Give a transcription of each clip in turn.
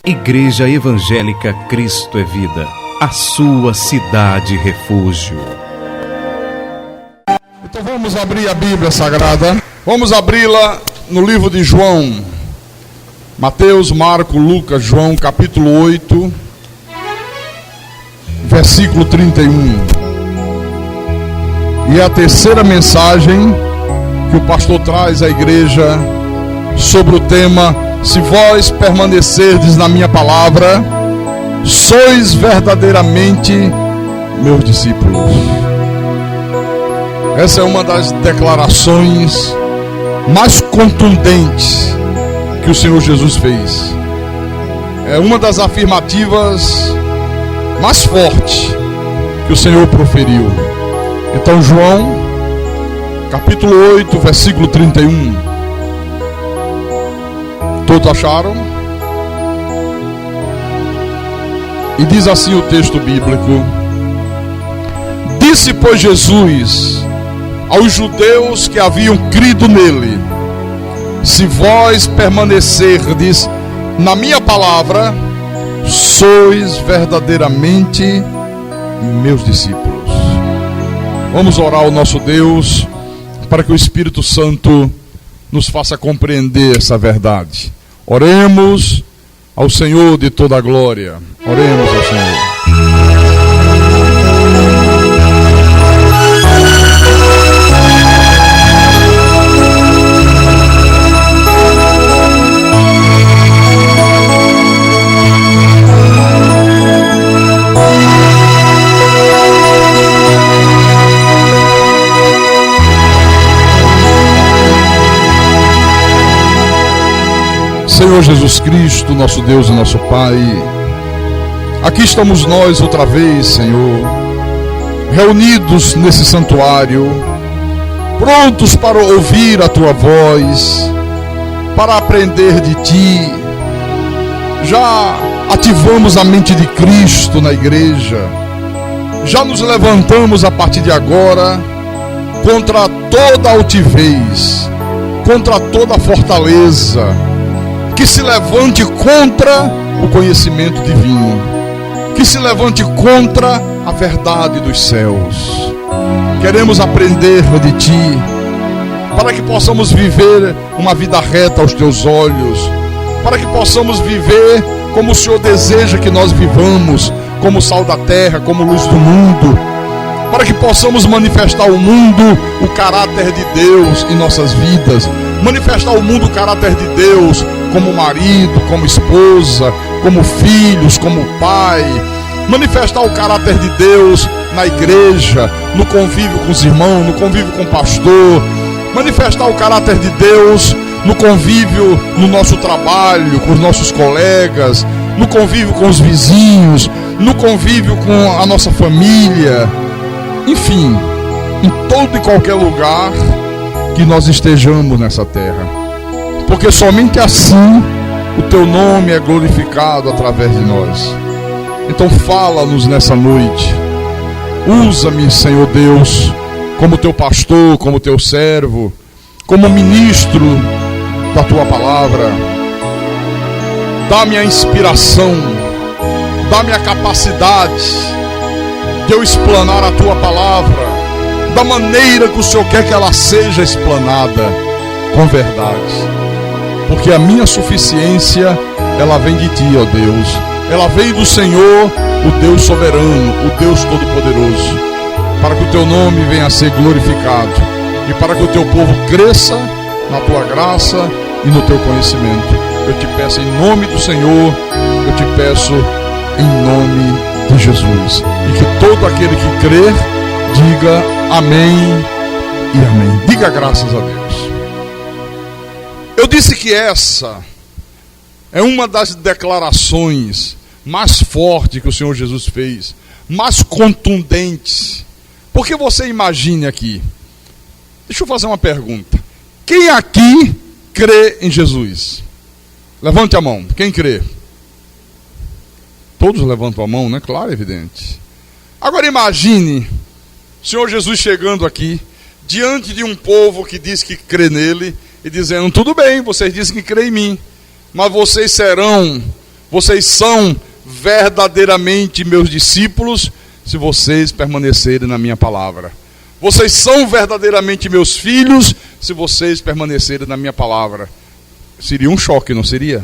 Igreja Evangélica Cristo é Vida, a sua cidade refúgio. Então vamos abrir a Bíblia Sagrada. Vamos abri-la no livro de João. Mateus, Marcos, Lucas, João, capítulo 8, versículo 31. E é a terceira mensagem que o pastor traz à igreja sobre o tema: se vós permanecerdes na minha palavra, sois verdadeiramente meus discípulos. Essa é uma das declarações mais contundentes que o Senhor Jesus fez. É uma das afirmativas mais fortes que o Senhor proferiu. Então, João, capítulo 8, versículo 31. Todos acharam? E diz assim o texto bíblico: disse, pois, Jesus aos judeus que haviam crido nele: se vós permanecerdes na minha palavra, sois verdadeiramente meus discípulos. Vamos orar ao nosso Deus para que o Espírito Santo nos faça compreender essa verdade. Oremos ao Senhor de toda a glória. Oremos ao Senhor. Senhor Jesus Cristo, nosso Deus e nosso Pai, aqui estamos nós outra vez, Senhor, reunidos nesse santuário, prontos para ouvir a Tua voz, para aprender de Ti. Já ativamos a mente de Cristo na igreja, já nos levantamos a partir de agora contra toda altivez, contra toda fortaleza que se levante contra o conhecimento divino, que se levante contra a verdade dos céus. Queremos aprender de Ti, para que possamos viver uma vida reta aos Teus olhos, para que possamos viver como o Senhor deseja que nós vivamos, como sal da terra, como luz do mundo, para que possamos manifestar ao mundo o caráter de Deus em nossas vidas, manifestar ao mundo o caráter de Deus como marido, como esposa, como filhos, como pai, manifestar o caráter de Deus na igreja, no convívio com os irmãos, no convívio com o pastor, manifestar o caráter de Deus no convívio no nosso trabalho, com os nossos colegas, no convívio com os vizinhos, no convívio com a nossa família, enfim, em todo e qualquer lugar que nós estejamos nessa terra. Porque somente assim o Teu nome é glorificado através de nós. Então fala-nos nessa noite. Usa-me, Senhor Deus, como Teu pastor, como Teu servo, como ministro da Tua palavra. Dá-me a inspiração, dá-me a capacidade de eu explanar a Tua palavra da maneira que o Senhor quer que ela seja explanada, com verdade. Porque a minha suficiência, ela vem de Ti, ó Deus. Ela vem do Senhor, o Deus soberano, o Deus todo-poderoso, para que o Teu nome venha a ser glorificado e para que o Teu povo cresça na Tua graça e no Teu conhecimento. Eu te peço em nome do Senhor, eu te peço em nome de Jesus. E que todo aquele que crer, diga amém e amém. Diga graças a Deus. Eu disse que essa é uma das declarações mais fortes que o Senhor Jesus fez, mais contundentes. Porque você imagine aqui, deixa eu fazer uma pergunta: quem aqui crê em Jesus? Levante a mão, quem crê? Todos levantam a mão, né? Claro, evidente. Agora imagine o Senhor Jesus chegando aqui, diante de um povo que diz que crê nele, e dizendo: tudo bem, vocês dizem que crê em mim, mas vocês serão Vocês são verdadeiramente meus discípulos se vocês permanecerem na minha palavra. Vocês são verdadeiramente meus filhos se vocês permanecerem na minha palavra. Seria um choque, não seria?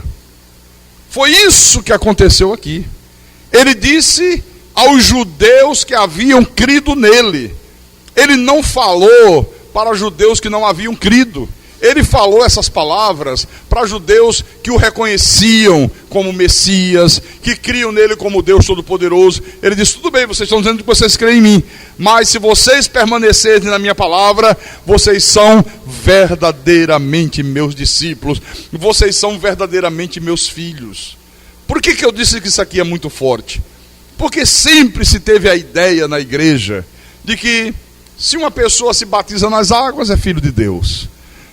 Foi isso que aconteceu aqui. Ele disse aos judeus que haviam crido nele. Ele não falou para judeus que não haviam crido. Ele falou essas palavras para judeus que o reconheciam como Messias, que criam nele como Deus Todo-Poderoso. Ele disse: tudo bem, vocês estão dizendo que vocês creem em mim, mas se vocês permanecerem na minha palavra, vocês são verdadeiramente meus discípulos, vocês são verdadeiramente meus filhos. Por que eu disse que isso aqui é muito forte? Porque sempre se teve a ideia na igreja de que se uma pessoa se batiza nas águas, é filho de Deus.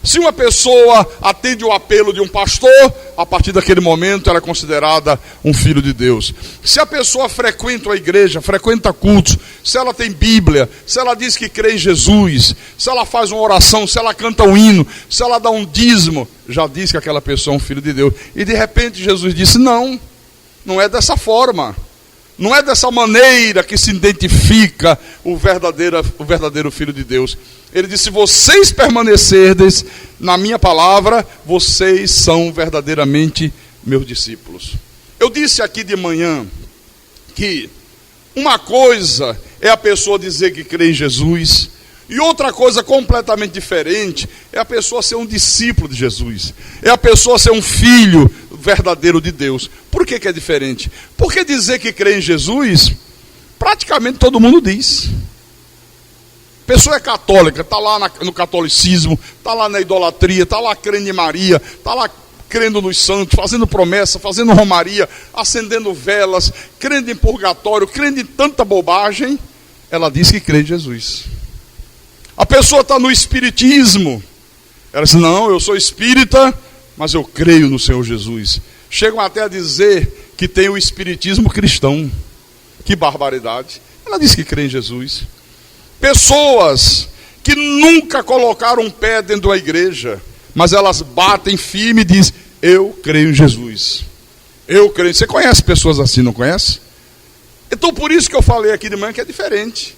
Se uma pessoa atende o apelo de um pastor, a partir daquele momento ela é considerada um filho de Deus. Se a pessoa frequenta a igreja, frequenta cultos, se ela tem Bíblia, se ela diz que crê em Jesus, se ela faz uma oração, se ela canta um hino, se ela dá um dízimo, já diz que aquela pessoa é um filho de Deus. E de repente Jesus disse: não, não é dessa forma. Não é dessa maneira que se identifica o verdadeiro Filho de Deus. Ele disse: se vocês permanecerdes na minha palavra, vocês são verdadeiramente meus discípulos. Eu disse aqui de manhã que uma coisa é a pessoa dizer que crê em Jesus, e outra coisa completamente diferente é a pessoa ser um discípulo de Jesus, é a pessoa ser um filho verdadeiro de Deus. Por que é diferente? Porque dizer que crê em Jesus, praticamente todo mundo diz. A pessoa é católica, está lá no catolicismo, está lá na idolatria, está lá crendo em Maria, está lá crendo nos santos, fazendo promessa, fazendo romaria, acendendo velas, crendo em purgatório, crendo em tanta bobagem. Ela diz que crê em Jesus. A pessoa está no espiritismo, ela diz: não, eu sou espírita, mas eu creio no Senhor Jesus. Chegam até a dizer que tem o espiritismo cristão. Que barbaridade. Ela diz que crê em Jesus. Pessoas que nunca colocaram um pé dentro da igreja, mas elas batem firme e dizem: eu creio em Jesus. Eu creio. Você conhece pessoas assim, não conhece? Então por isso que eu falei aqui de manhã que é diferente.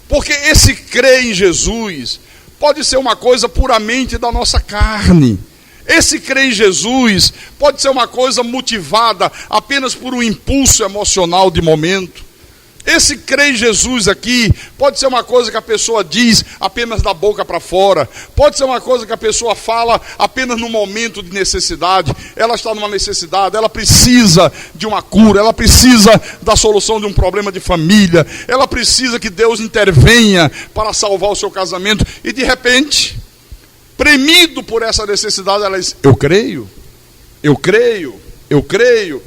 Porque esse crer em Jesus pode ser uma coisa puramente da nossa carne. Esse crer em Jesus pode ser uma coisa motivada apenas por um impulso emocional de momento. Esse crer em Jesus aqui pode ser uma coisa que a pessoa diz apenas da boca para fora. Pode ser uma coisa que a pessoa fala apenas no momento de necessidade. Ela está numa necessidade, ela precisa de uma cura, ela precisa da solução de um problema de família, ela precisa que Deus intervenha para salvar o seu casamento. E de repente, premido por essa necessidade, ela diz: eu creio, eu creio, eu creio,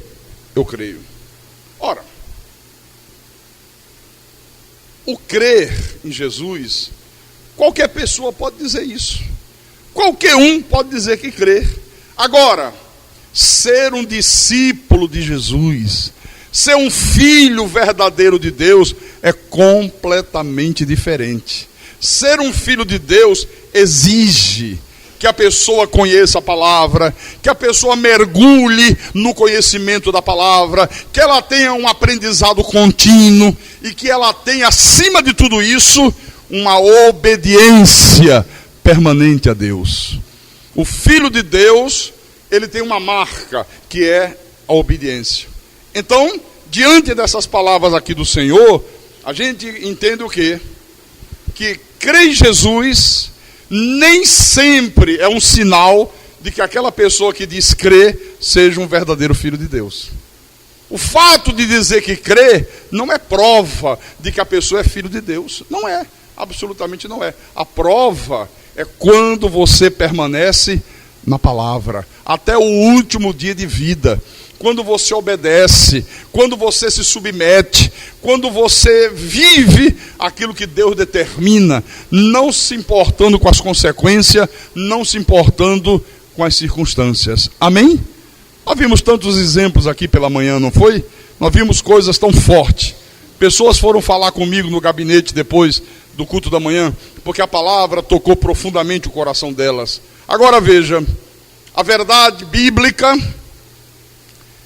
eu creio. Ora, o crer em Jesus, qualquer pessoa pode dizer isso. Qualquer um pode dizer que crê. Agora, ser um discípulo de Jesus, ser um filho verdadeiro de Deus, é completamente diferente. Ser um filho de Deus exige que a pessoa conheça a palavra, que a pessoa mergulhe no conhecimento da palavra, que ela tenha um aprendizado contínuo e que ela tenha, acima de tudo isso, uma obediência permanente a Deus. O Filho de Deus, ele tem uma marca, que é a obediência. Então, diante dessas palavras aqui do Senhor, a gente entende o quê? Que crer em Jesus nem sempre é um sinal de que aquela pessoa que diz crer seja um verdadeiro filho de Deus. O fato de dizer que crê não é prova de que a pessoa é filho de Deus. Não é, absolutamente não é. A prova é quando você permanece na palavra, até o último dia de vida. Quando você obedece, quando você se submete, quando você vive aquilo que Deus determina, não se importando com as consequências, não se importando com as circunstâncias. Amém? Nós vimos tantos exemplos aqui pela manhã, não foi? Nós vimos coisas tão fortes. Pessoas foram falar comigo no gabinete depois do culto da manhã, porque a palavra tocou profundamente o coração delas. Agora veja, a verdade bíblica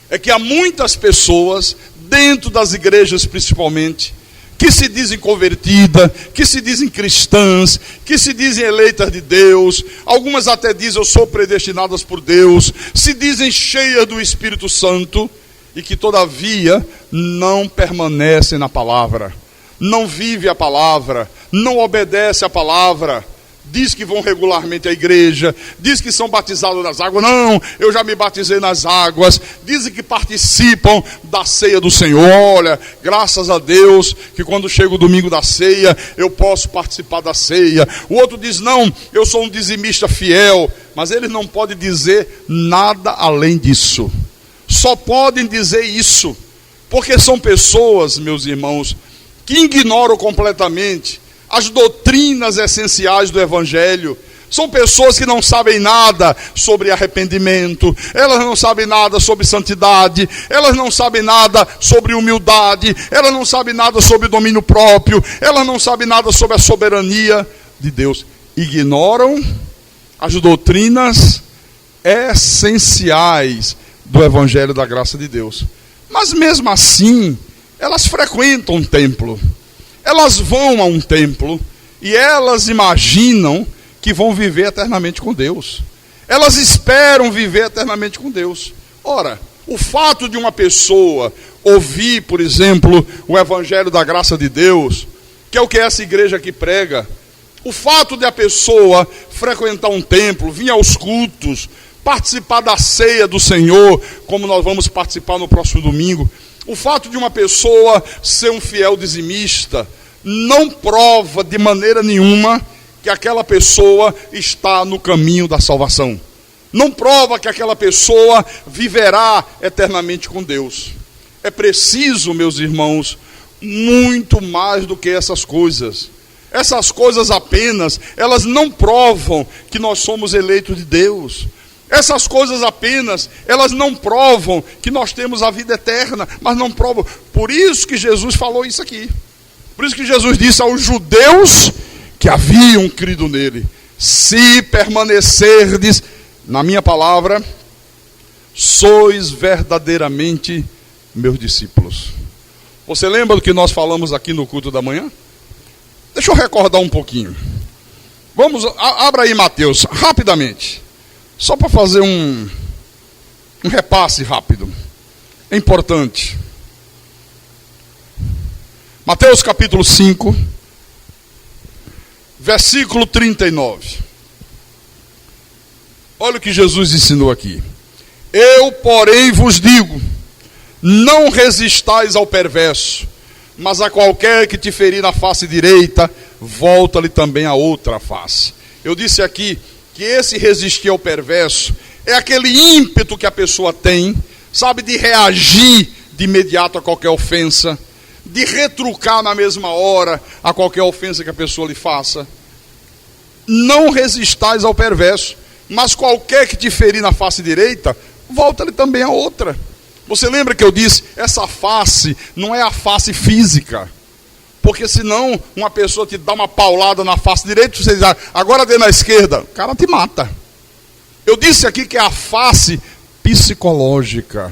é que há muitas pessoas, dentro das igrejas principalmente, que se dizem convertidas, que se dizem cristãs, que se dizem eleitas de Deus, algumas até dizem eu sou predestinadas por Deus, se dizem cheias do Espírito Santo, e que todavia não permanecem na palavra, não vive a palavra, não obedece a palavra. Diz que vão regularmente à igreja, diz que são batizados nas águas. Não, eu já me batizei nas águas. Dizem que participam da ceia do Senhor. Olha, graças a Deus que quando chega o domingo da ceia, eu posso participar da ceia. O outro diz, não, eu sou um dizimista fiel. Mas eles não podem dizer nada além disso. Só podem dizer isso, porque são pessoas, meus irmãos, que ignoram completamente as doutrinas essenciais do Evangelho. São pessoas que não sabem nada sobre arrependimento, elas não sabem nada sobre santidade, elas não sabem nada sobre humildade, elas não sabem nada sobre domínio próprio, elas não sabem nada sobre a soberania de Deus. Ignoram as doutrinas essenciais do Evangelho da graça de Deus. Mas mesmo assim, elas frequentam o templo. Elas vão a um templo e elas imaginam que vão viver eternamente com Deus. Elas esperam viver eternamente com Deus. Ora, o fato de uma pessoa ouvir, por exemplo, o Evangelho da graça de Deus, que é o que essa igreja aqui prega, o fato de a pessoa frequentar um templo, vir aos cultos, participar da ceia do Senhor, como nós vamos participar no próximo domingo, o fato de uma pessoa ser um fiel dizimista não prova de maneira nenhuma que aquela pessoa está no caminho da salvação. Não prova que aquela pessoa viverá eternamente com Deus. É preciso, meus irmãos, muito mais do que essas coisas. Essas coisas apenas, elas não provam que nós somos eleitos de Deus. Essas coisas apenas, elas não provam que nós temos a vida eterna, mas não provam. Por isso que Jesus falou isso aqui. Por isso que Jesus disse aos judeus que haviam crido nele: se permanecerdes na minha palavra, sois verdadeiramente meus discípulos. Você lembra do que nós falamos aqui no culto da manhã? Deixa eu recordar um pouquinho. Abra aí Mateus, rapidamente. Só para fazer um repasse rápido. É importante. Mateus capítulo 5, versículo 39. Olha o que Jesus ensinou aqui. Eu, porém, vos digo, não resistais ao perverso, mas a qualquer que te ferir na face direita, volta-lhe também a outra face. Eu disse aqui que esse resistir ao perverso é aquele ímpeto que a pessoa tem, sabe, de reagir de imediato a qualquer ofensa, de retrucar na mesma hora a qualquer ofensa que a pessoa lhe faça. Não resistais ao perverso, mas qualquer que te ferir na face direita, volta-lhe também a outra. Você lembra que eu disse, essa face não é a face física, porque senão uma pessoa te dá uma paulada na face direita, você diz, agora dê na esquerda, o cara te mata. Eu disse aqui que é a face psicológica.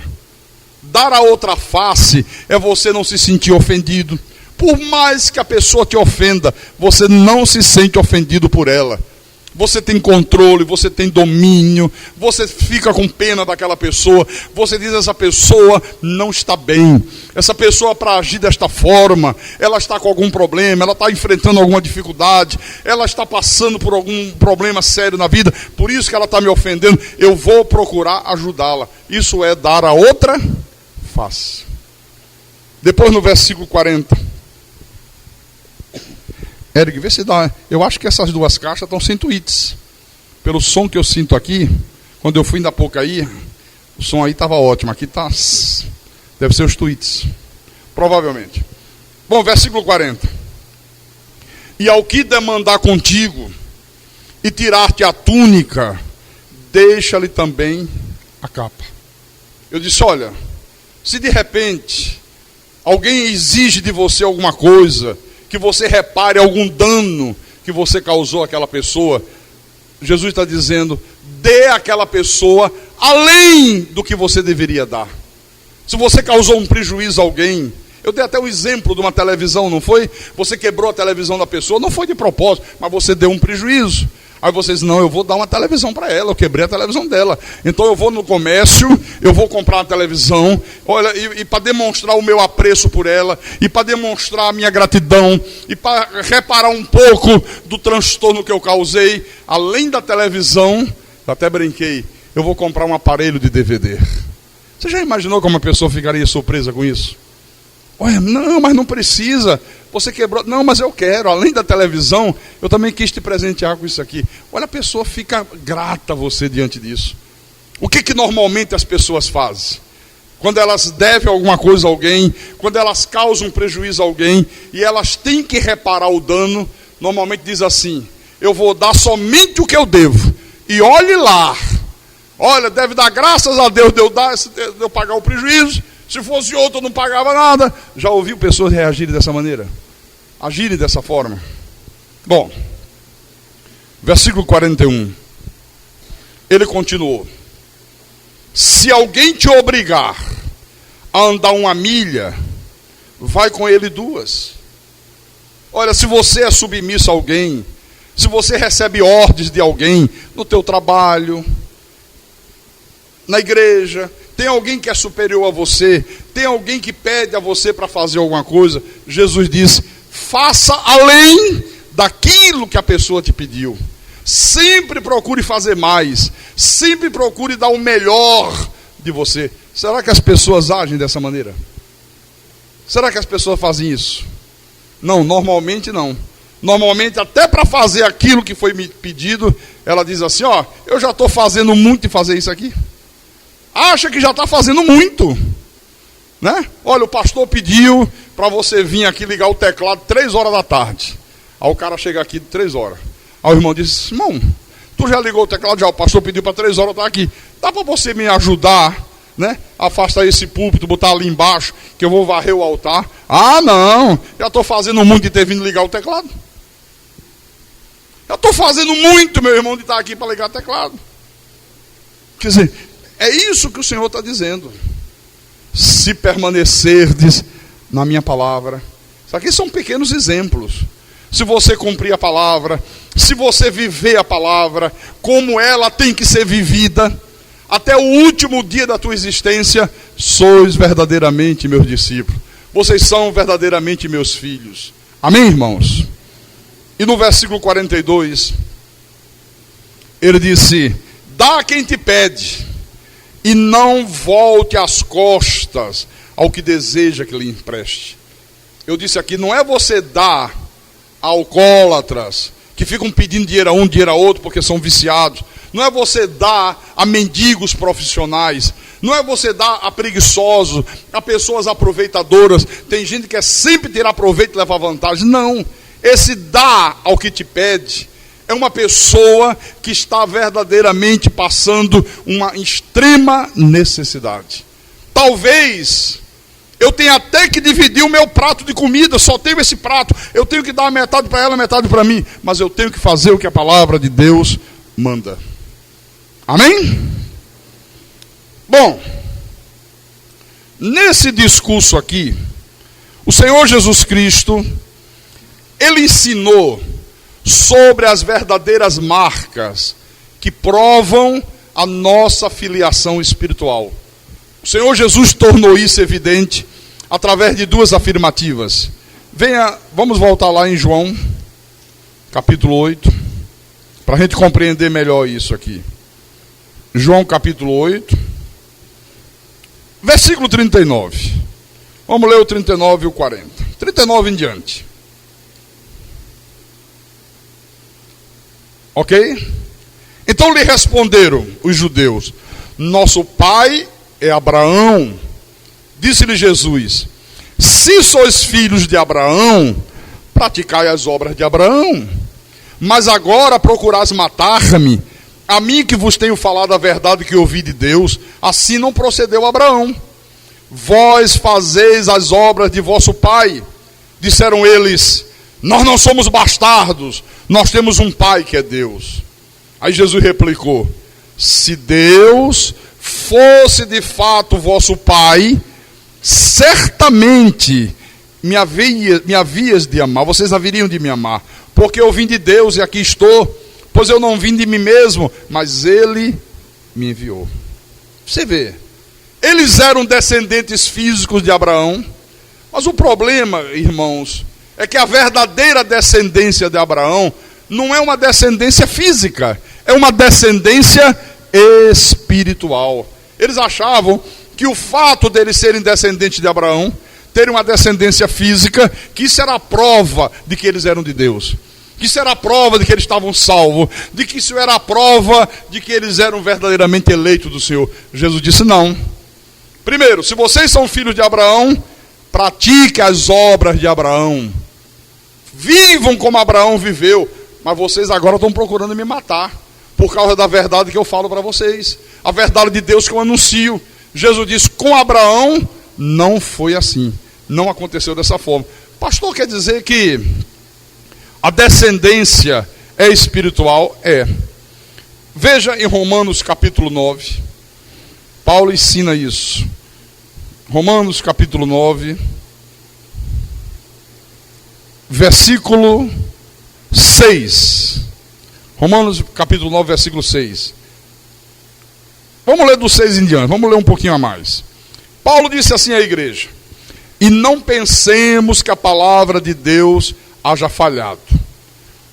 Dar a outra face é você não se sentir ofendido. Por mais que a pessoa te ofenda, você não se sente ofendido por ela. Você tem controle, você tem domínio, você fica com pena daquela pessoa, você diz, essa pessoa não está bem, essa pessoa para agir desta forma, ela está com algum problema, ela está enfrentando alguma dificuldade, ela está passando por algum problema sério na vida, por isso que ela está me ofendendo, eu vou procurar ajudá-la. Isso é dar a outra face. Depois no versículo 40. Eric, vê se dá. Eu acho que essas duas caixas estão sem tweets. Pelo som que eu sinto aqui, quando eu fui ainda há pouco aí, o som aí estava ótimo. Aqui está. Deve ser os tweets. Provavelmente. Bom, versículo 40. E ao que demandar contigo e tirar-te a túnica, deixa-lhe também a capa. Eu disse, olha, se de repente alguém exige de você alguma coisa, que você repare algum dano que você causou àquela pessoa, Jesus está dizendo, dê àquela pessoa além do que você deveria dar. Se você causou um prejuízo a alguém, eu dei até o exemplo de uma televisão, não foi? Você quebrou a televisão da pessoa, não foi de propósito, mas você deu um prejuízo. Aí você diz, não, eu vou dar uma televisão para ela, eu quebrei a televisão dela. Então eu vou no comércio, eu vou comprar uma televisão, olha, e para demonstrar o meu apreço por ela, e para demonstrar a minha gratidão, e para reparar um pouco do transtorno que eu causei, além da televisão, eu até brinquei, eu vou comprar um aparelho de DVD. Você já imaginou como a pessoa ficaria surpresa com isso? Olha, não, mas não precisa. Você quebrou. Não, mas eu quero. Além da televisão, eu também quis te presentear com isso aqui. Olha, a pessoa fica grata a você diante disso. O que normalmente as pessoas fazem? Quando elas devem alguma coisa a alguém, quando elas causam um prejuízo a alguém, e elas têm que reparar o dano, normalmente diz assim, eu vou dar somente o que eu devo. E olhe lá. Olha, deve dar graças a Deus de eu pagar o prejuízo. Se fosse outro, eu não pagava nada. Já ouviu pessoas reagirem dessa maneira? Agirem dessa forma? Bom, versículo 41. Ele continuou. Se alguém te obrigar a andar 1 milha, vai com ele 2. Olha, se você é submisso a alguém, se você recebe ordens de alguém, no teu trabalho, na igreja, tem alguém que é superior a você, tem alguém que pede a você para fazer alguma coisa, Jesus diz, faça além daquilo que a pessoa te pediu. Sempre procure fazer mais, sempre procure dar o melhor de você. Será que as pessoas agem dessa maneira? Será que as pessoas fazem isso? Não, normalmente não. Normalmente, até para fazer aquilo que foi me pedido, ela diz assim, ó, eu já estou fazendo muito em fazer isso aqui. Acha que já está fazendo muito, né? Olha, o pastor pediu para você vir aqui ligar o teclado 3 horas da tarde. Aí o cara chega aqui de 3 horas. Aí o irmão diz, irmão, tu já ligou o teclado? Já, o pastor pediu para 3 horas eu estar aqui. Dá para você me ajudar, né? Afastar esse púlpito, botar ali embaixo, que eu vou varrer o altar. Ah, não, já estou fazendo muito de ter vindo ligar o teclado. Já estou fazendo muito, meu irmão, de estar aqui para ligar o teclado. Quer dizer, é isso que o Senhor está dizendo. Se permanecerdes na minha palavra. Isso aqui são pequenos exemplos. Se você cumprir a palavra, se você viver a palavra, como ela tem que ser vivida, até o último dia da tua existência, sois verdadeiramente meus discípulos. Vocês são verdadeiramente meus filhos. Amém, irmãos? E no versículo 42, ele disse, dá a quem te pede, e não volte as costas ao que deseja que lhe empreste. Eu disse aqui, não é você dar a alcoólatras, que ficam pedindo dinheiro a um, dinheiro a outro, porque são viciados. Não é você dar a mendigos profissionais. Não é você dar a preguiçosos, a pessoas aproveitadoras. Tem gente que quer sempre tirar proveito e levar vantagem. Não, esse dar ao que te pede é uma pessoa que está verdadeiramente passando uma extrema necessidade. Talvez eu tenha até que dividir o meu prato de comida, só tenho esse prato, eu tenho que dar metade para ela, metade para mim, mas eu tenho que fazer o que a palavra de Deus manda. Amém? Bom, nesse discurso aqui, o Senhor Jesus Cristo, ele ensinou sobre as verdadeiras marcas que provam a nossa filiação espiritual. O Senhor Jesus tornou isso evidente através de 2 afirmativas. Vamos voltar lá em João, capítulo 8, para a gente compreender melhor isso aqui. João, capítulo 8, versículo 39. Vamos ler o 39 e o 40. 39 em diante. Ok? Então lhe responderam os judeus, nosso pai é Abraão. Disse-lhe Jesus, se sois filhos de Abraão, praticai as obras de Abraão. Mas agora procurais matar-me, a mim que vos tenho falado a verdade que ouvi de Deus. Assim não procedeu Abraão. Vós fazeis as obras de vosso pai. Disseram eles, nós não somos bastardos, nós temos um pai que é Deus. Aí Jesus replicou, se Deus fosse de fato vosso pai, certamente me havias de amar, vocês haveriam de me amar, porque eu vim de Deus e aqui estou, pois eu não vim de mim mesmo, mas Ele me enviou. Você vê, eles eram descendentes físicos de Abraão, mas o problema, irmãos, é que a verdadeira descendência de Abraão não é uma descendência física, é uma descendência espiritual. Eles achavam que o fato deles serem descendentes de Abraão, terem uma descendência física, que isso era a prova de que eles eram de Deus, que isso era a prova de que eles estavam salvos, de que isso era a prova de que eles eram verdadeiramente eleitos do Senhor. Jesus disse não. Primeiro, se vocês são filhos de Abraão, pratiquem as obras de Abraão, vivam como Abraão viveu, mas vocês agora estão procurando me matar, por causa da verdade que eu falo para vocês, a verdade de Deus que eu anuncio. Jesus disse, com Abraão não foi assim, não aconteceu dessa forma. Pastor, quer dizer que a descendência é espiritual? É. Veja em Romanos capítulo 9, Paulo ensina isso. Romanos capítulo 9, versículo 6. Romanos capítulo 9, versículo 6. Vamos ler do 6 em diante, vamos ler um pouquinho a mais. Paulo disse assim à igreja: e não pensemos que a palavra de Deus haja falhado,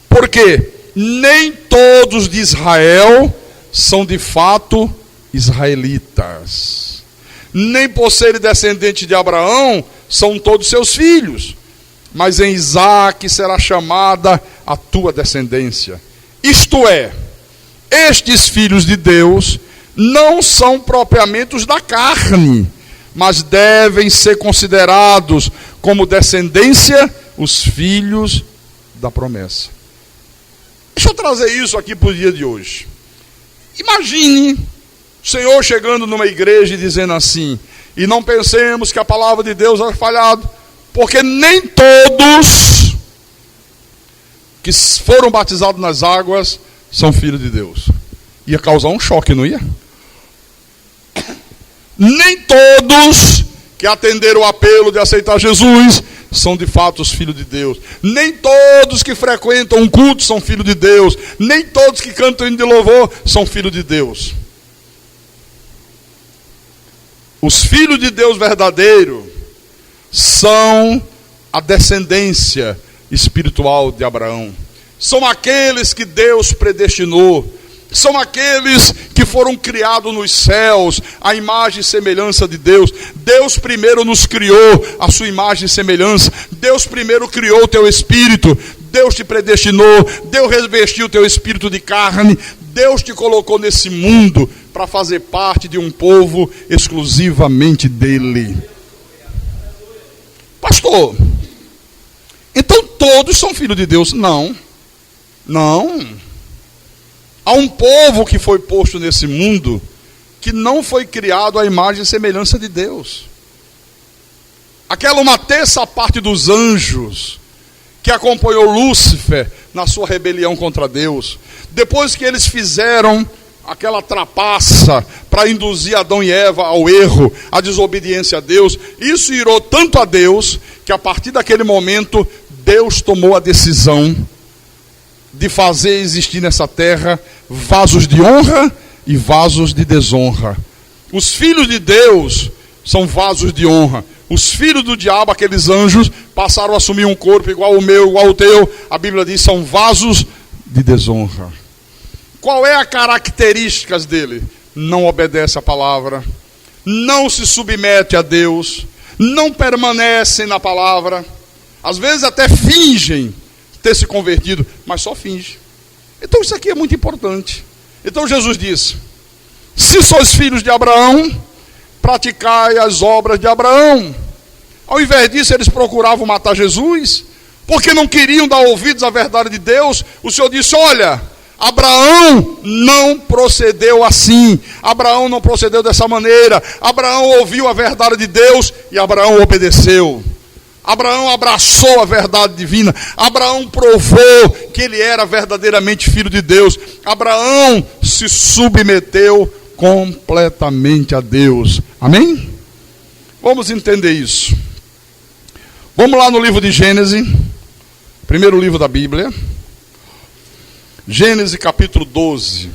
porque nem todos de Israel são de fato israelitas, nem por serem descendentes de Abraão são todos seus filhos, mas em Isaque será chamada a tua descendência. Isto é, estes filhos de Deus não são propriamente os da carne, mas devem ser considerados como descendência os filhos da promessa. Deixa eu trazer isso aqui para o dia de hoje. Imagine o Senhor chegando numa igreja e dizendo assim: e não pensemos que a palavra de Deus é falhado, porque nem todos que foram batizados nas águas são filhos de Deus. Ia causar um choque, não ia? Nem todos que atenderam o apelo de aceitar Jesus são de fato os filhos de Deus. Nem todos que frequentam um culto são filhos de Deus. Nem todos que cantam hino de louvor são filhos de Deus. Os filhos de Deus verdadeiro são a descendência espiritual de Abraão. São aqueles que Deus predestinou. São aqueles que foram criados nos céus, a imagem e semelhança de Deus. Deus primeiro nos criou a sua imagem e semelhança. Deus primeiro criou o teu espírito. Deus te predestinou. Deus revestiu o teu espírito de carne. Deus te colocou nesse mundo para fazer parte de um povo exclusivamente dele. Pastor, então todos são filhos de Deus? Não. Não. Há um povo que foi posto nesse mundo que não foi criado à imagem e semelhança de Deus. Aquela uma terça parte dos anjos que acompanhou Lúcifer na sua rebelião contra Deus, depois que eles fizeram aquela trapaça para induzir Adão e Eva ao erro, à desobediência a Deus, isso irou tanto a Deus que a partir daquele momento Deus tomou a decisão de fazer existir nessa terra vasos de honra e vasos de desonra. Os filhos de Deus são vasos de honra. Os filhos do diabo, aqueles anjos, passaram a assumir um corpo igual ao meu, igual ao teu. A Bíblia diz, são vasos de desonra. Qual é a característica dele? Não obedece à palavra, não se submete a Deus, não permanecem na palavra. Às vezes até fingem ter se convertido, mas só finge. Então isso aqui é muito importante. Então Jesus disse: se sois filhos de Abraão, praticai as obras de Abraão. Ao invés disso, eles procuravam matar Jesus, porque não queriam dar ouvidos à verdade de Deus. O Senhor disse: olha, Abraão não procedeu assim, Abraão não procedeu dessa maneira. Abraão ouviu a verdade de Deus e Abraão obedeceu. Abraão abraçou a verdade divina. Abraão provou que ele era verdadeiramente filho de Deus. Abraão se submeteu completamente a Deus. Amém? Vamos entender isso. Vamos lá no livro de Gênesis, primeiro livro da Bíblia. Gênesis capítulo 12.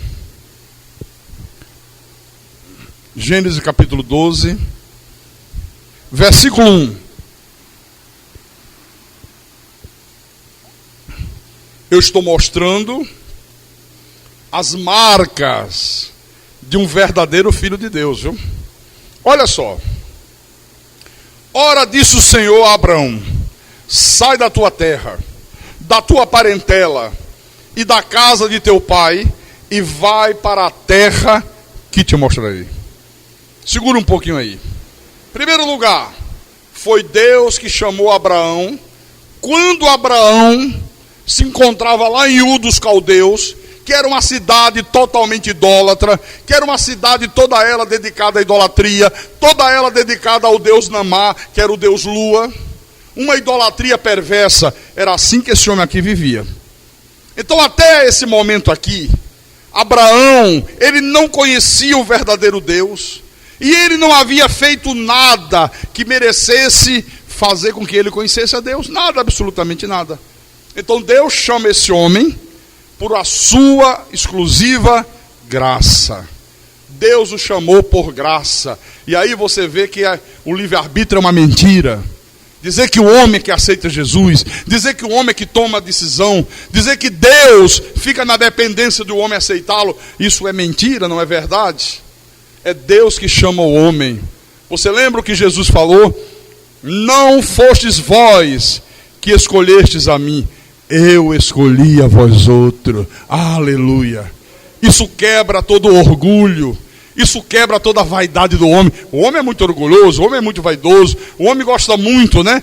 Gênesis capítulo 12, versículo 1. Eu estou mostrando as marcas de um verdadeiro filho de Deus, viu? Olha só. Ora disse o Senhor a Abraão: sai da tua terra, da tua parentela e da casa de teu pai, e vai para a terra que te mostrarei. Segura um pouquinho aí. Em primeiro lugar, foi Deus que chamou Abraão, quando Abraão se encontrava lá em Ur dos Caldeus, que era uma cidade totalmente idólatra, que era uma cidade toda ela dedicada à idolatria, toda ela dedicada ao deus Namá, que era o deus Lua, uma idolatria perversa. Era assim que esse homem aqui vivia. Então até esse momento aqui, Abraão, ele não conhecia o verdadeiro Deus, e ele não havia feito nada que merecesse fazer com que ele conhecesse a Deus, nada, absolutamente nada. Então Deus chama esse homem por a sua exclusiva graça. Deus o chamou por graça. E aí você vê que o livre-arbítrio é uma mentira. Dizer que o homem que aceita Jesus, dizer que o homem que toma a decisão, dizer que Deus fica na dependência do homem aceitá-lo, isso é mentira, não é verdade? É Deus que chama o homem. Você lembra o que Jesus falou? Não fostes vós que escolhestes a mim, eu escolhi a vós outro. Aleluia. Isso quebra todo o orgulho. Isso quebra toda a vaidade do homem. O homem é muito orgulhoso, o homem é muito vaidoso. O homem gosta muito, né,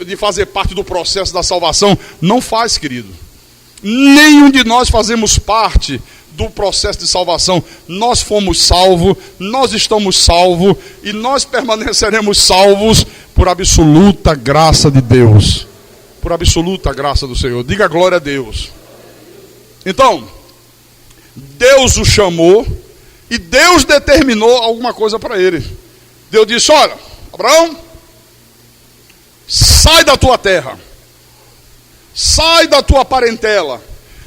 de fazer parte do processo da salvação. Não faz, querido. Nenhum de nós fazemos parte do processo de salvação. Nós fomos salvos, nós estamos salvos e nós permaneceremos salvos por absoluta graça de Deus. Por absoluta graça do Senhor. Diga glória a Deus. Então, Deus o chamou e Deus determinou alguma coisa para ele. Deus disse: olha, Abraão, sai da tua terra, sai da tua parentela,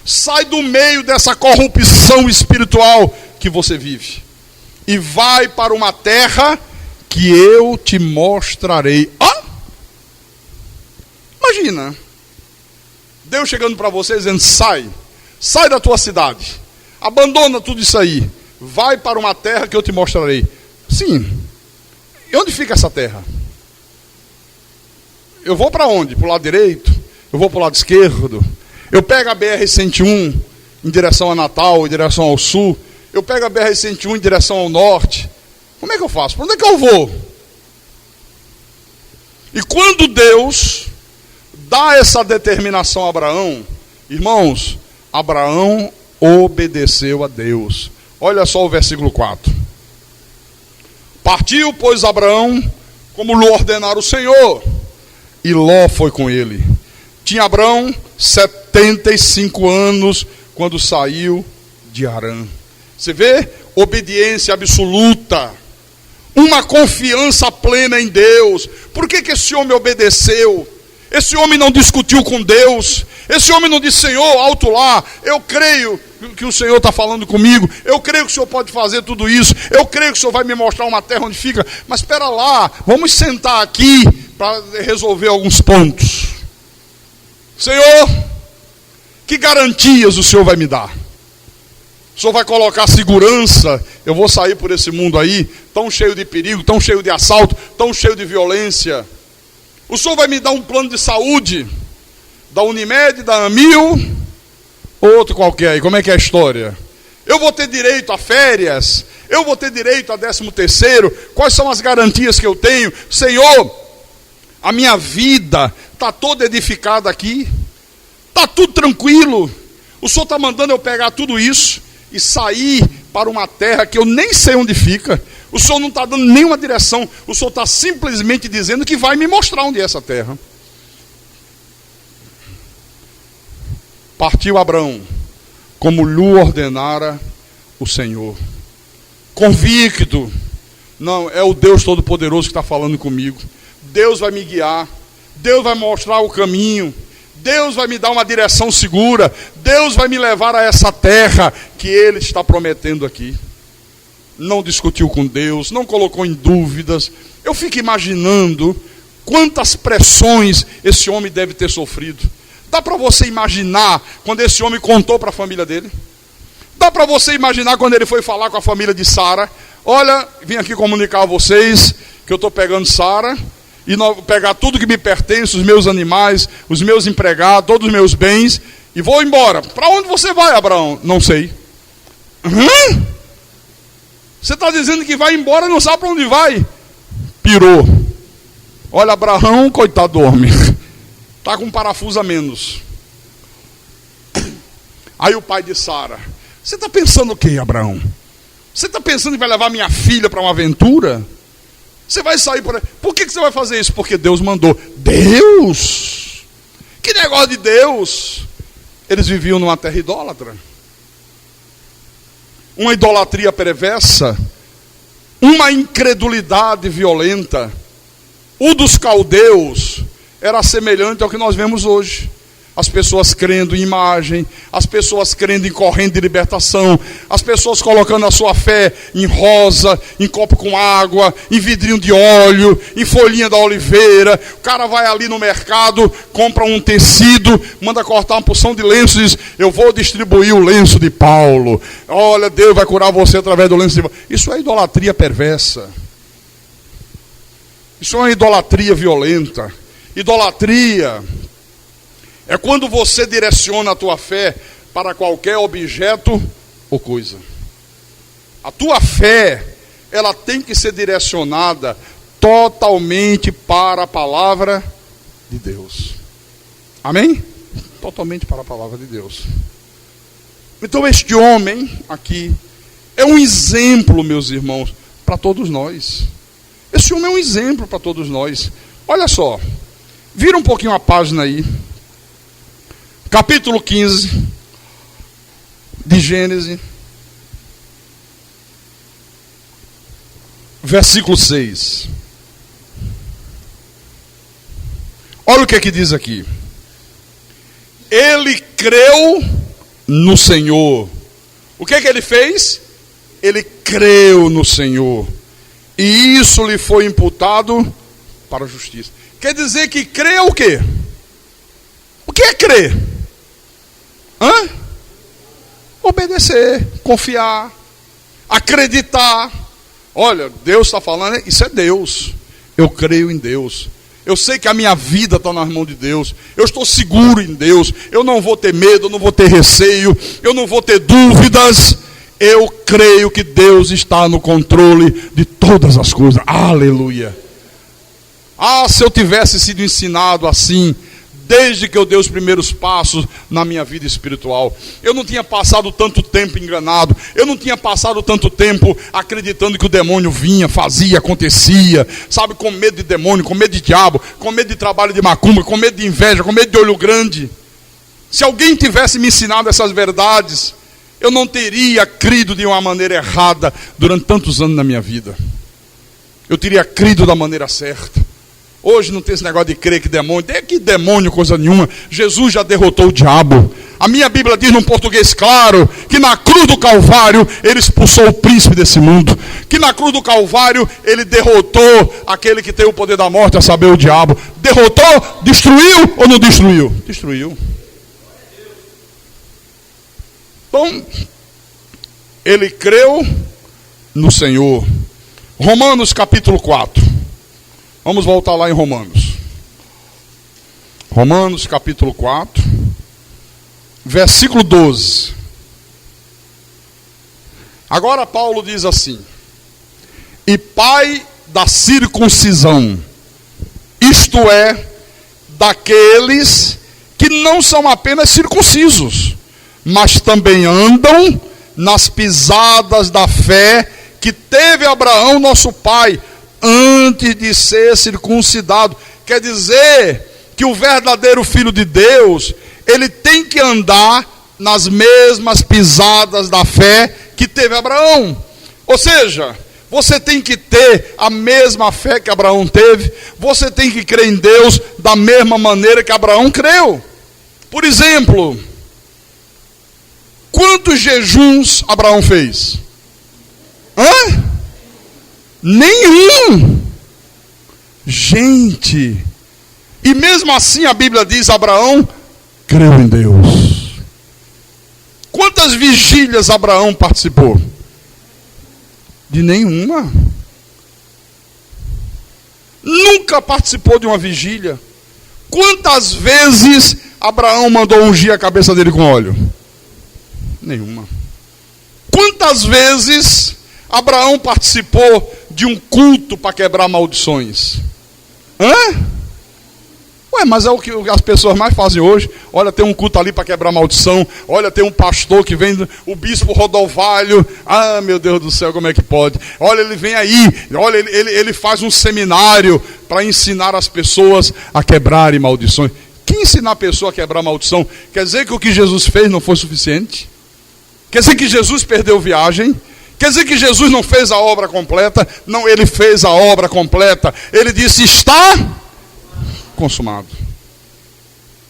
sai do meio dessa corrupção espiritual que você vive e vai para uma terra que eu te mostrarei. Imagina, Deus chegando para você dizendo: sai da tua cidade, abandona tudo isso aí, vai para uma terra que eu te mostrarei. Sim, e onde fica essa terra? Eu vou para onde? Para o lado direito? Eu vou para o lado esquerdo? Eu pego a BR-101 em direção a Natal, em direção ao sul? Eu pego a BR-101 em direção ao norte? Como é que eu faço? Para onde é que eu vou? E quando Deus dá essa determinação a Abraão, irmãos, Abraão obedeceu a Deus. Olha só o versículo 4. Partiu, pois, Abraão, como lhe ordenara o Senhor, e Ló foi com ele. Tinha Abraão 75 anos quando saiu de Harã. Você vê? Obediência absoluta. Uma confiança plena em Deus. Por que esse homem obedeceu? Esse homem não discutiu com Deus. Esse homem não disse: Senhor, alto lá, eu creio que o Senhor está falando comigo. Eu creio que o Senhor pode fazer tudo isso. Eu creio que o Senhor vai me mostrar uma terra onde fica. Mas espera lá, vamos sentar aqui para resolver alguns pontos. Senhor, que garantias o Senhor vai me dar? O Senhor vai colocar segurança? Eu vou sair por esse mundo aí, tão cheio de perigo, tão cheio de assalto, tão cheio de violência. O Senhor vai me dar um plano de saúde, da Unimed, da Amil, ou outro qualquer aí, como é que é a história? Eu vou ter direito a férias? Eu vou ter direito a 13º? Quais são as garantias que eu tenho? Senhor, a minha vida está toda edificada aqui, está tudo tranquilo. O Senhor está mandando eu pegar tudo isso e sair para uma terra que eu nem sei onde fica. O Senhor não está dando nenhuma direção. O Senhor está simplesmente dizendo que vai me mostrar onde é essa terra. Partiu Abraão, como lhe ordenara o Senhor. Convicto, Não, é o Deus Todo-Poderoso que está falando comigo. Deus vai me guiar. Deus vai mostrar o caminho. Deus vai me dar uma direção segura. Deus vai me levar a essa terra que Ele está prometendo aqui. Não discutiu com Deus, não colocou em dúvidas. Eu fico imaginando quantas pressões esse homem deve ter sofrido. Dá para você imaginar quando esse homem contou para a família dele? Dá para você imaginar quando ele foi falar com a família de Sara? Olha, vim aqui comunicar a vocês que eu estou pegando Sara e pegar tudo que me pertence, os meus animais, os meus empregados, todos os meus bens, e vou embora. Para onde você vai, Abraão? Não sei. Você está dizendo que vai embora, não sabe para onde vai? Pirou. Olha, Abraão, coitado do homem, está com um parafuso a menos. Aí o pai de Sara: você está pensando o quê, Abraão? Você está pensando que vai levar minha filha para uma aventura? Você vai sair por aí. Por que você vai fazer isso? Porque Deus mandou. Deus? Que negócio de Deus? Eles viviam numa terra idólatra. Uma idolatria perversa. Uma incredulidade violenta. O dos caldeus era semelhante ao que nós vemos hoje. As pessoas crendo em imagem, as pessoas crendo em corrente de libertação, as pessoas colocando a sua fé em rosa, em copo com água, em vidrinho de óleo, em folhinha da oliveira. O cara vai ali no mercado, compra um tecido, manda cortar uma porção de lenço e diz: eu vou distribuir o lenço de Paulo. Olha, Deus vai curar você através do lenço de Paulo. Isso é idolatria perversa. Isso é uma idolatria violenta. Idolatria é quando você direciona a tua fé para qualquer objeto ou coisa. A tua fé, ela tem que ser direcionada totalmente para a palavra de Deus. Amém? Totalmente para a palavra de Deus. Então este homem aqui é um exemplo, meus irmãos, para todos nós. Esse homem é um exemplo para todos nós. Olha só, vira um pouquinho a página aí. Capítulo 15 de Gênesis, versículo 6. Olha o que é que diz aqui. Ele creu no Senhor. O que é que ele fez? Ele creu no Senhor. E isso lhe foi imputado para a justiça. Quer dizer que crer é o quê? O que é crer? Obedecer, confiar, acreditar. Olha, Deus está falando, isso é Deus. Eu creio em Deus. Eu sei que a minha vida está nas mãos de Deus. Eu estou seguro em Deus. Eu não vou ter medo, eu não vou ter receio, eu não vou ter dúvidas. Eu creio que Deus está no controle de todas as coisas. Aleluia. Ah, se eu tivesse sido ensinado assim, desde que eu dei os primeiros passos na minha vida espiritual. Eu não tinha passado tanto tempo enganado. Eu não tinha passado tanto tempo acreditando que o demônio vinha, fazia, acontecia. Sabe, com medo de demônio, com medo de diabo, com medo de trabalho de macumba, com medo de inveja, com medo de olho grande. Se alguém tivesse me ensinado essas verdades, eu não teria crido de uma maneira errada durante tantos anos na minha vida. Eu teria crido da maneira certa. Hoje não tem esse negócio de crer que demônio. Que demônio, coisa nenhuma. Jesus já derrotou o diabo. A minha Bíblia diz num português claro que na cruz do Calvário ele expulsou o príncipe desse mundo. Que na cruz do Calvário ele derrotou aquele que tem o poder da morte, a saber, o diabo. Derrotou? Destruiu ou não destruiu? Destruiu. Então, ele creu no Senhor. Romanos capítulo 4. Vamos voltar lá em Romanos. Romanos capítulo 4, versículo 12. Agora Paulo diz assim: e pai da circuncisão, isto é, daqueles que não são apenas circuncisos, mas também andam nas pisadas da fé que teve Abraão, nosso pai, antes de ser circuncidado. Quer dizer que o verdadeiro filho de Deus, ele tem que andar nas mesmas pisadas da fé que teve Abraão. Ou seja, Você tem que ter a mesma fé que Abraão teve. Você tem que crer em Deus da mesma maneira que Abraão creu. Por exemplo, quantos jejuns Abraão fez? Nenhum. Gente, e mesmo assim a Bíblia diz: Abraão creu em Deus. Quantas vigílias Abraão participou? De nenhuma. Nunca participou de uma vigília. Quantas vezes Abraão mandou ungir a cabeça dele com óleo? Nenhuma. Quantas vezes Abraão participou de um culto para quebrar maldições? Mas é o que as pessoas mais fazem hoje. Olha, tem um culto ali para quebrar maldição. Olha, tem um pastor que vem, o bispo Rodovalho. Ah, meu Deus do céu, como é que pode? Olha, ele vem aí. Olha, ele faz um seminário para ensinar as pessoas a quebrarem maldições. Que ensinar a pessoa a quebrar maldição? Quer dizer que o que Jesus fez não foi suficiente? Quer dizer que Jesus perdeu viagem? Quer dizer que Jesus não fez a obra completa? Não, ele fez a obra completa. Ele disse: está consumado.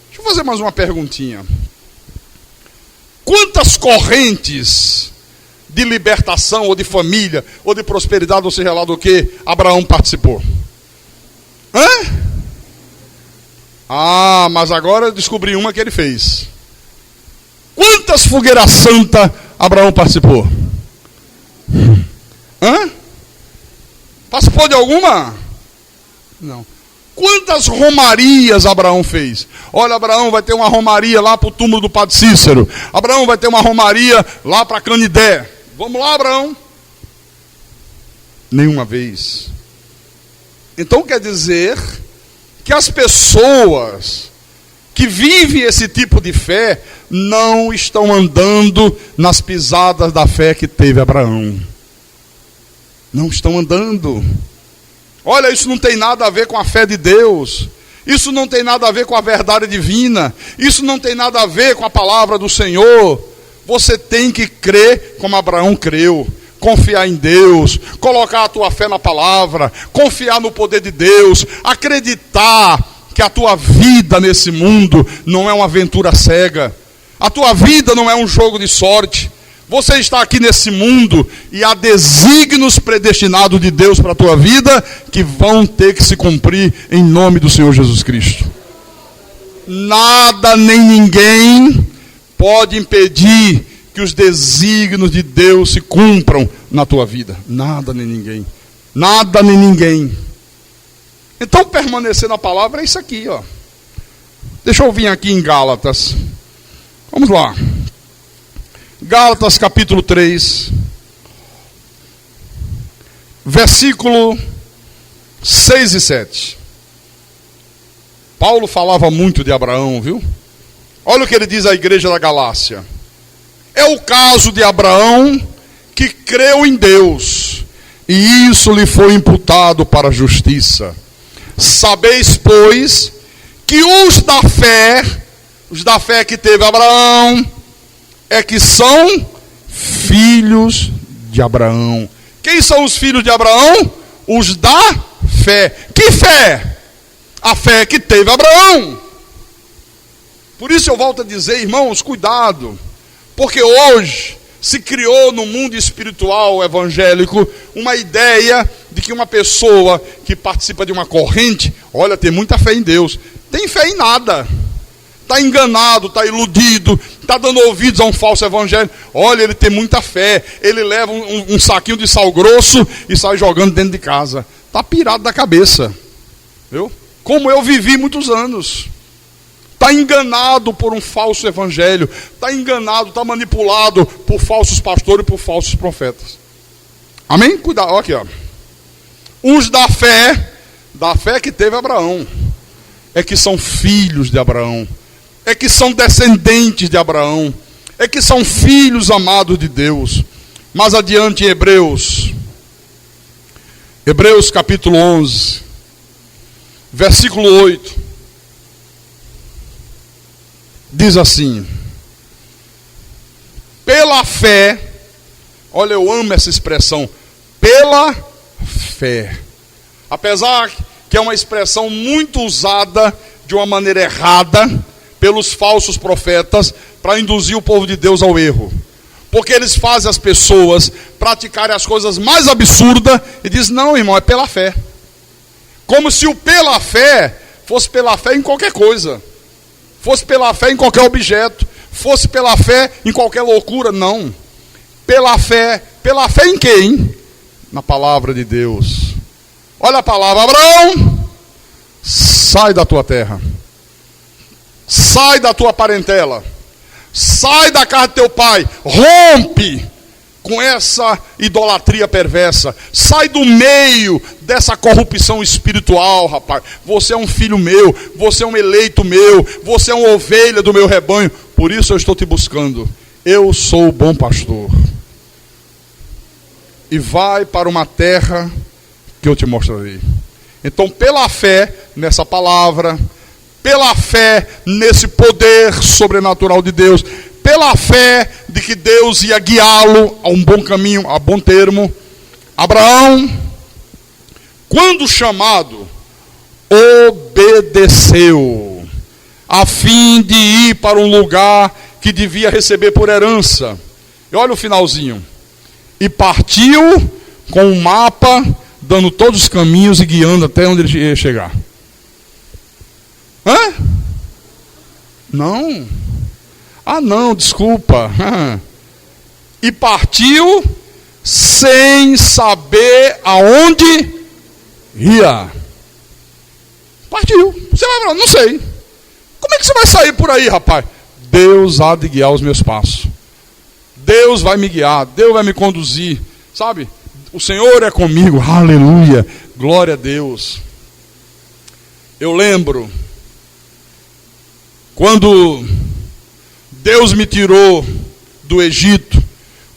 Deixa eu fazer mais uma perguntinha. Quantas correntes de libertação, ou de família, ou de prosperidade, ou seja lá do que, Abraão participou? Mas agora eu descobri uma que ele fez. Quantas fogueiras santas Abraão participou? Participou de alguma? Não. Quantas romarias Abraão fez? Olha, Abraão vai ter uma romaria lá para o túmulo do Padre Cícero. Abraão vai ter uma romaria lá para Canidé. Vamos lá, Abraão. Nenhuma vez. Então quer dizer que as pessoas que vivem esse tipo de fé não estão andando nas pisadas da fé que teve Abraão. Não estão andando. Olha, isso não tem nada a ver com a fé de Deus. Isso não tem nada a ver com a verdade divina. Isso não tem nada a ver com a palavra do Senhor. Você tem que crer como Abraão creu. Confiar em Deus, colocar a tua fé na palavra, confiar no poder de Deus, acreditar que a tua vida nesse mundo não é uma aventura cega. A tua vida não é um jogo de sorte. Você está aqui nesse mundo e há desígnios predestinados de Deus para a tua vida que vão ter que se cumprir em nome do Senhor Jesus Cristo. Nada nem ninguém pode impedir que os desígnios de Deus se cumpram na tua vida. Nada nem ninguém. Nada nem ninguém. Então permanecer na palavra é isso aqui, ó. Deixa eu vir aqui em Gálatas. Vamos lá. Gálatas capítulo 3, versículo 6 e 7. Paulo falava muito de Abraão, viu? Olha o que ele diz à igreja da Galácia. É o caso de Abraão que creu em Deus, e isso lhe foi imputado para a justiça. Sabeis, pois, que os da fé que teve Abraão, é que são filhos de Abraão. Quem são os filhos de Abraão? Os da fé. Que fé? A fé que teve Abraão. Por isso eu volto a dizer, irmãos, cuidado. Porque hoje se criou no mundo espiritual evangélico uma ideia de que uma pessoa que participa de uma corrente, olha, tem muita fé em Deus. Tem fé em nada. Está enganado, está iludido, está dando ouvidos a um falso evangelho. Olha, ele tem muita fé. Ele leva um saquinho de sal grosso e sai jogando dentro de casa. Está pirado da cabeça. Viu? Como eu vivi muitos anos. Está enganado por um falso evangelho. Está enganado, está manipulado por falsos pastores e por falsos profetas. Amém? Cuidado, olha aqui, ó. Os da fé que teve Abraão, é que são filhos de Abraão. É que são descendentes de Abraão, é que são filhos amados de Deus. Mais adiante em Hebreus capítulo 11, versículo 8, diz assim: pela fé, olha, eu amo essa expressão, pela fé. Apesar que é uma expressão muito usada de uma maneira errada pelos falsos profetas para induzir o povo de Deus ao erro. Porque eles fazem as pessoas praticarem as coisas mais absurdas e dizem, não, irmão, é pela fé. Como se o pela fé fosse pela fé em qualquer coisa. Fosse pela fé em qualquer objeto. Fosse pela fé em qualquer loucura. Não. Pela fé em quem? Na palavra de Deus. Olha a palavra, Abraão, sai da tua terra. Sai da tua parentela. Sai da casa do teu pai. Rompe com essa idolatria perversa. Sai do meio dessa corrupção espiritual, rapaz. Você é um filho meu. Você é um eleito meu. Você é uma ovelha do meu rebanho. Por isso eu estou te buscando. Eu sou o bom pastor. E vai para uma terra que eu te mostrarei. Então, pela fé nessa palavra, pela fé nesse poder sobrenatural de Deus, pela fé de que Deus ia guiá-lo a um bom caminho, a bom termo, Abraão, quando chamado, obedeceu, a fim de ir para um lugar que devia receber por herança. E olha o finalzinho. E partiu com um mapa, dando todos os caminhos e guiando até onde ele ia chegar. Hã? Não. Ah, não, desculpa. E partiu sem saber aonde ia. Partiu. Você vai falar, não sei. Como é que você vai sair por aí, rapaz? Deus há de guiar os meus passos. Deus vai me guiar, Deus vai me conduzir, sabe? O Senhor é comigo, aleluia, glória a Deus. Eu lembro, quando Deus me tirou do Egito,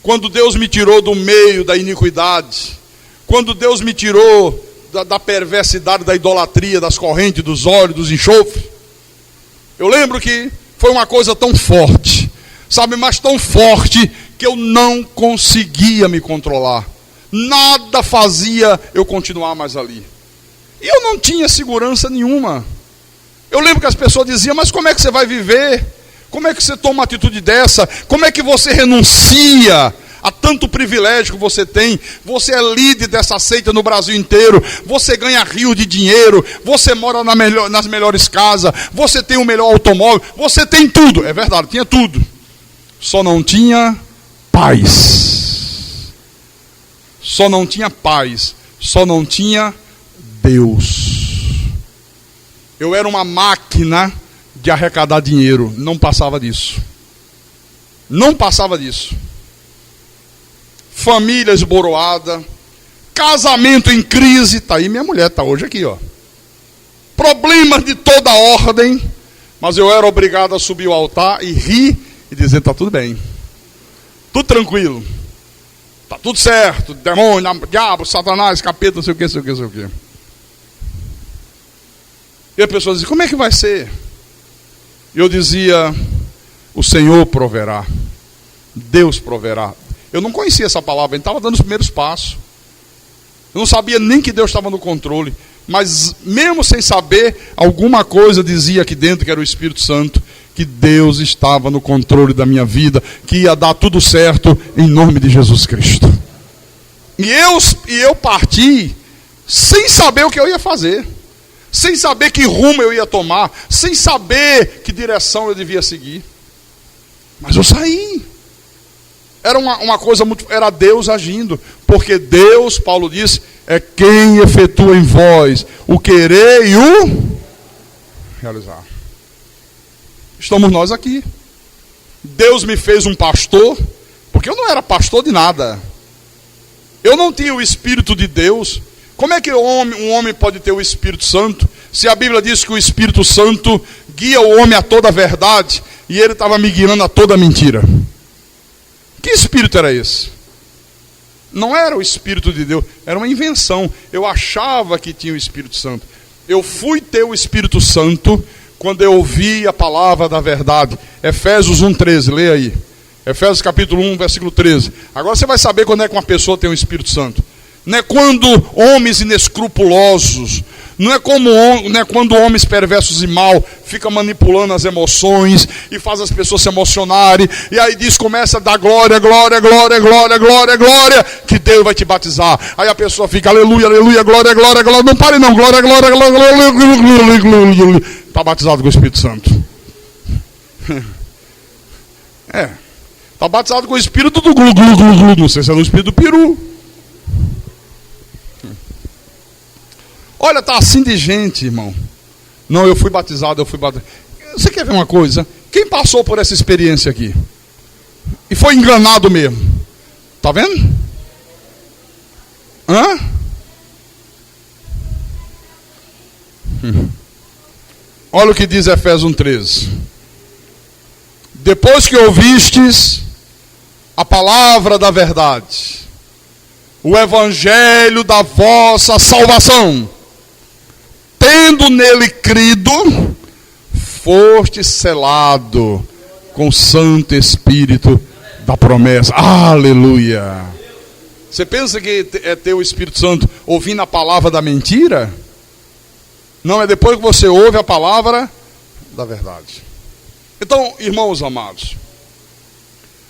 quando Deus me tirou do meio da iniquidade, quando Deus me tirou da perversidade, da idolatria, das correntes, dos olhos, dos enxofres, eu lembro que foi uma coisa tão forte, sabe, mas tão forte que eu não conseguia me controlar. Nada fazia eu continuar mais ali. E eu não tinha segurança nenhuma. Eu lembro que as pessoas diziam, mas como é que você vai viver? Como é que você toma uma atitude dessa? Como é que você renuncia a tanto privilégio que você tem? Você é líder dessa seita no Brasil inteiro. Você ganha rios de dinheiro. Você mora nas melhores casas. Você tem o melhor automóvel. Você tem tudo. É verdade, tinha tudo. Só não tinha paz. Só não tinha paz. Só não tinha Deus. Eu era uma máquina de arrecadar dinheiro. Não passava disso. Não passava disso. Família esboroada. Casamento em crise. Está aí minha mulher, está hoje aqui, ó. Problemas de toda ordem. Mas eu era obrigado a subir ao altar e rir e dizer, está tudo bem. Tudo tranquilo. Está tudo certo. Demônio, diabo, satanás, capeta, não sei o que, não sei o que, não sei o que. E a pessoa dizia, como é que vai ser? E eu dizia, o Senhor proverá. Deus proverá. Eu não conhecia essa palavra, ele estava dando os primeiros passos. Eu não sabia nem que Deus estava no controle. Mas mesmo sem saber, alguma coisa dizia aqui dentro, que era o Espírito Santo, que Deus estava no controle da minha vida, que ia dar tudo certo em nome de Jesus Cristo. E eu parti sem saber o que eu ia fazer, sem saber que rumo eu ia tomar, sem saber que direção eu devia seguir. Mas eu saí. Era uma coisa muito, era Deus agindo, porque Deus, Paulo disse, é quem efetua em vós o querer e o realizar. Estamos nós aqui. Deus me fez um pastor, porque eu não era pastor de nada. Eu não tinha o Espírito de Deus. Como é que um homem pode ter o Espírito Santo, se a Bíblia diz que o Espírito Santo guia o homem a toda a verdade, e ele estava me guiando a toda a mentira? Que espírito era esse? Não era o Espírito de Deus, era uma invenção. Eu achava que tinha o Espírito Santo. Eu fui ter o Espírito Santo quando eu ouvi a palavra da verdade. Efésios 1,13, leia aí. Efésios capítulo 1, versículo 13. Agora você vai saber quando é que uma pessoa tem o Espírito Santo. Não é quando homens inescrupulosos, não é quando homens perversos e mal ficam manipulando as emoções e faz as pessoas se emocionarem, e aí começa a dar glória, glória, glória, glória, glória, glória, que Deus vai te batizar. Aí a pessoa fica aleluia, aleluia, glória, glória, glória, não pare não, glória, glória, glória, glória, glória, glória, glória. Está batizado com o Espírito Santo. Está batizado com o Espírito do glu, glu, glu, glu, não sei se é no Espírito do peru. Olha, tá assim de gente, irmão. Não, eu fui batizado. Você quer ver uma coisa? Quem passou por essa experiência aqui? E foi enganado mesmo. Tá vendo? Hã? Olha o que diz Efésios 1:13. Depois que ouvistes a palavra da verdade, o evangelho da vossa salvação, tendo nele crido, foste selado com o Santo Espírito da promessa. Aleluia! Você pensa que é ter o Espírito Santo ouvindo a palavra da mentira? Não, é depois que você ouve a palavra da verdade. Então, irmãos amados,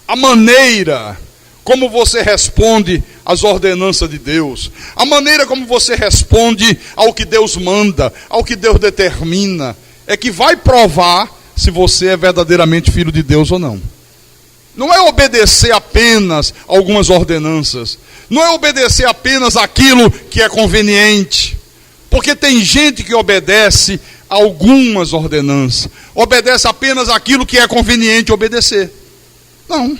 a maneira como você responde às ordenanças de Deus, a maneira como você responde ao que Deus manda, ao que Deus determina, é que vai provar se você é verdadeiramente filho de Deus ou não. Não é obedecer apenas algumas ordenanças, não é obedecer apenas aquilo que é conveniente, porque tem gente que obedece algumas ordenanças, obedece apenas aquilo que é conveniente obedecer. Não.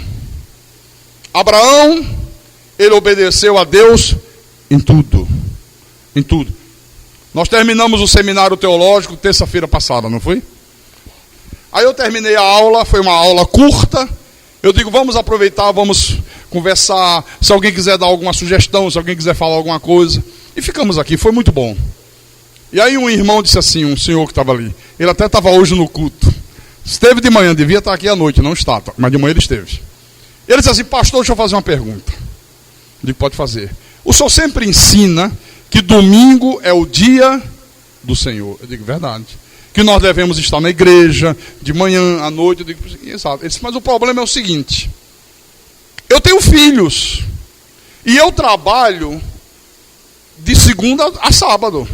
Abraão, ele obedeceu a Deus em tudo. Em tudo. Nós terminamos o seminário teológico terça-feira passada, não foi? Aí eu terminei a aula, foi uma aula curta. Eu digo, vamos aproveitar, vamos conversar. Se alguém quiser dar alguma sugestão, se alguém quiser falar alguma coisa. E ficamos aqui, foi muito bom. E aí um irmão disse assim, um senhor que estava ali, ele até estava hoje no culto. Esteve de manhã, devia estar aqui à noite, não está, mas de manhã ele esteve. Ele disse assim, pastor, deixa eu fazer uma pergunta. Eu digo, pode fazer. O senhor sempre ensina que domingo é o dia do Senhor. Eu digo, verdade. Que nós devemos estar na igreja, de manhã, à noite. Eu digo, exato. Ele disse, mas o problema é o seguinte. Eu tenho filhos. E eu trabalho de segunda a sábado.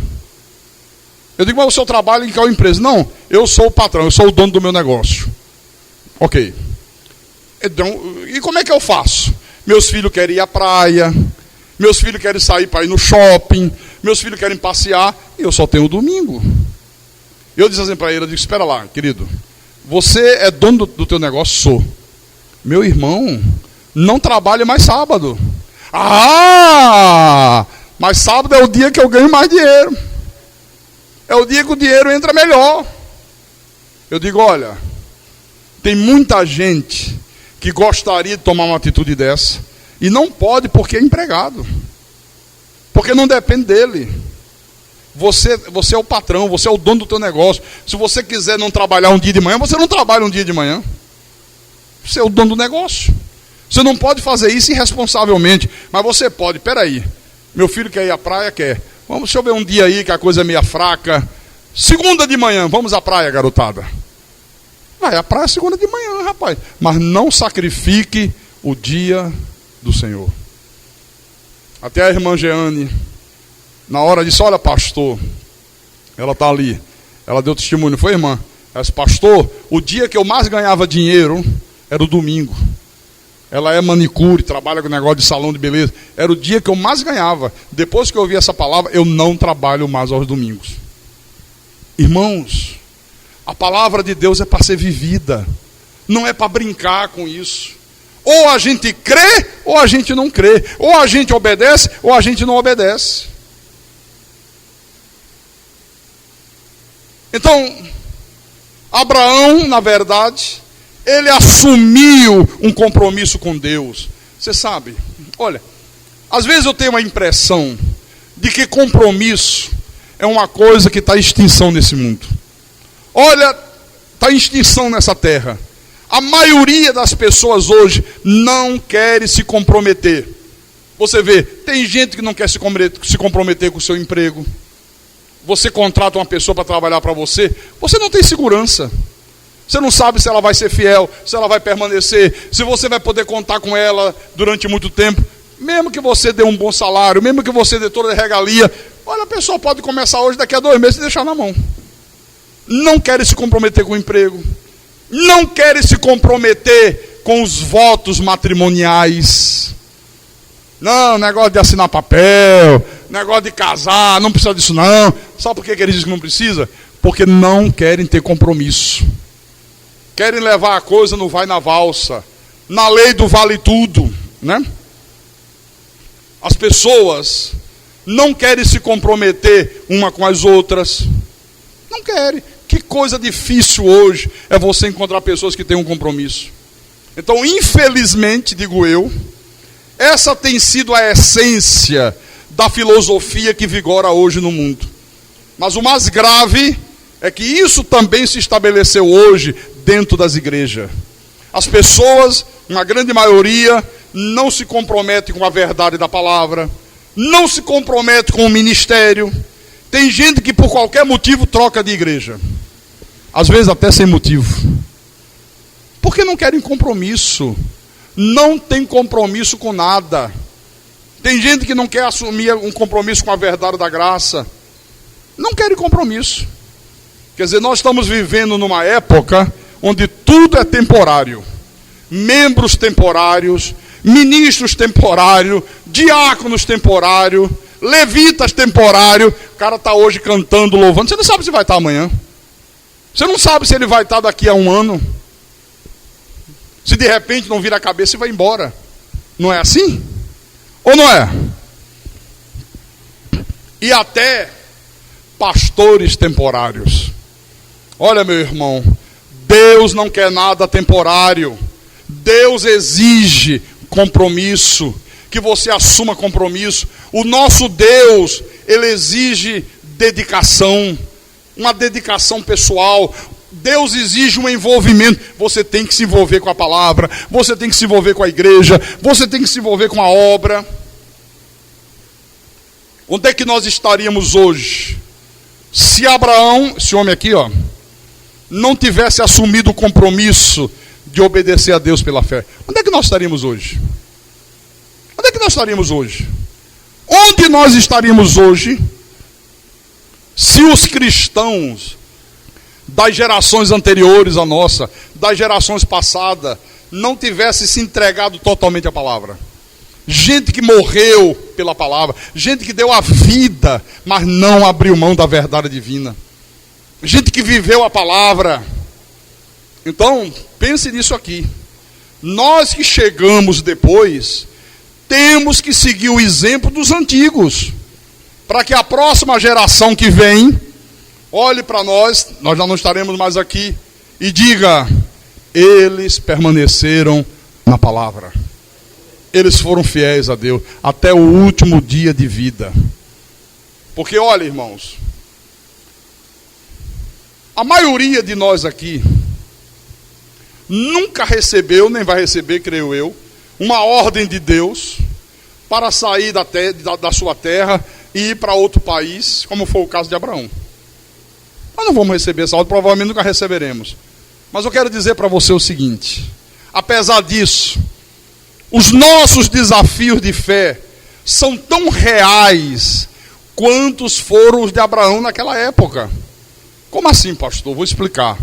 Eu digo, mas o senhor trabalha em qual empresa? Não, eu sou o patrão, eu sou o dono do meu negócio. Ok. Então, e como é que eu faço? Meus filhos querem ir à praia, meus filhos querem sair para ir no shopping, meus filhos querem passear, e eu só tenho o domingo. Eu disse assim para ele, eu digo, espera lá, querido, você é dono do teu negócio? Sou. Meu irmão, não trabalha mais sábado. Ah, mas sábado é o dia que eu ganho mais dinheiro. É o dia que o dinheiro entra melhor. Eu digo, olha, tem muita gente que gostaria de tomar uma atitude dessa, e não pode porque é empregado. Porque não depende dele. Você é o patrão, você é o dono do teu negócio. Se você quiser não trabalhar um dia de manhã, você não trabalha um dia de manhã. Você é o dono do negócio. Você não pode fazer isso irresponsavelmente, mas você pode. Peraí, meu filho quer ir à praia, quer. Deixa eu ver um dia aí que a coisa é meio fraca. Segunda de manhã, vamos à praia, garotada. Vai à praia segunda de manhã, rapaz. Mas não sacrifique o dia do Senhor. Até a irmã Jeane, na hora disse, olha pastor, ela está ali, ela deu testemunho, foi irmã? Ela disse, pastor, o dia que eu mais ganhava dinheiro era o domingo. Ela é manicure, trabalha com negócio de salão de beleza. Era o dia que eu mais ganhava. Depois que eu ouvi essa palavra, eu não trabalho mais aos domingos. Irmãos, a palavra de Deus é para ser vivida. Não é para brincar com isso. Ou a gente crê, ou a gente não crê. Ou a gente obedece, ou a gente não obedece. Então, Abraão, na verdade, ele assumiu um compromisso com Deus. Você sabe, olha, às vezes eu tenho a impressão de que compromisso é uma coisa que está em extinção nesse mundo. Olha, está em extinção nessa terra. A maioria das pessoas hoje não querem se comprometer. Você vê, tem gente que não quer se comprometer com o seu emprego. Você contrata uma pessoa para trabalhar para você, você não tem segurança. Você não sabe se ela vai ser fiel, se ela vai permanecer, se você vai poder contar com ela durante muito tempo. Mesmo que você dê um bom salário, mesmo que você dê toda a regalia, olha, a pessoa pode começar hoje, daqui a 2 meses e deixar na mão. Não querem se comprometer com o emprego, não querem se comprometer com os votos matrimoniais. Não, negócio de assinar papel, negócio de casar, não precisa disso não. Sabe por que eles dizem que não precisa? Porque não querem ter compromisso. Querem levar a coisa no vai na valsa, na lei do vale tudo, né? As pessoas não querem se comprometer uma com as outras. Não querem. Que coisa difícil hoje é você encontrar pessoas que têm um compromisso. Então, infelizmente, digo eu, essa tem sido a essência da filosofia que vigora hoje no mundo. Mas o mais grave é que isso também se estabeleceu hoje dentro das igrejas. As pessoas, uma grande maioria, não se comprometem com a verdade da palavra, não se comprometem com o ministério. Tem gente que por qualquer motivo troca de igreja. Às vezes até sem motivo. Porque não querem compromisso. Não tem compromisso com nada. Tem gente que não quer assumir um compromisso com a verdade da graça. Não querem compromisso. Quer dizer, nós estamos vivendo numa época onde tudo é temporário. Membros temporários, ministros temporários, diáconos temporários, levitas temporários. O cara está hoje cantando, louvando. Você não sabe se vai estar amanhã. Você não sabe se ele vai estar daqui a 1 ano. Se de repente não vira a cabeça e vai embora. Não é assim? Ou não é? E até pastores temporários. Olha, meu irmão, Deus não quer nada temporário. Deus exige compromisso, que você assuma compromisso. O nosso Deus, ele exige dedicação, uma dedicação pessoal. Deus exige um envolvimento. Você tem que se envolver com a palavra, você tem que se envolver com a igreja, você tem que se envolver com a obra. Onde é que nós estaríamos hoje se Abraão, esse homem aqui, ó, não tivesse assumido o compromisso de obedecer a Deus pela fé? Onde é que nós estaríamos hoje? Onde é que nós estaríamos hoje? Onde nós estaríamos hoje se os cristãos das gerações anteriores à nossa, das gerações passadas, não tivessem se entregado totalmente à palavra? Gente que morreu pela palavra, gente que deu a vida, mas não abriu mão da verdade divina. Gente que viveu a palavra. Então, pense nisso aqui. Nós que chegamos depois, temos que seguir o exemplo dos antigos, para que a próxima geração que vem olhe para nós já não estaremos mais aqui, e diga: eles permaneceram na palavra. Eles foram fiéis a Deus até o último dia de vida. Porque olha, irmãos, a maioria de nós aqui nunca recebeu, nem vai receber, creio eu, uma ordem de Deus para sair da sua terra e ir para outro país, como foi o caso de Abraão. Nós não vamos receber essa ordem, provavelmente nunca receberemos. Mas eu quero dizer para você o seguinte: apesar disso, os nossos desafios de fé são tão reais quantos foram os de Abraão naquela época. Como assim, pastor? Vou explicar.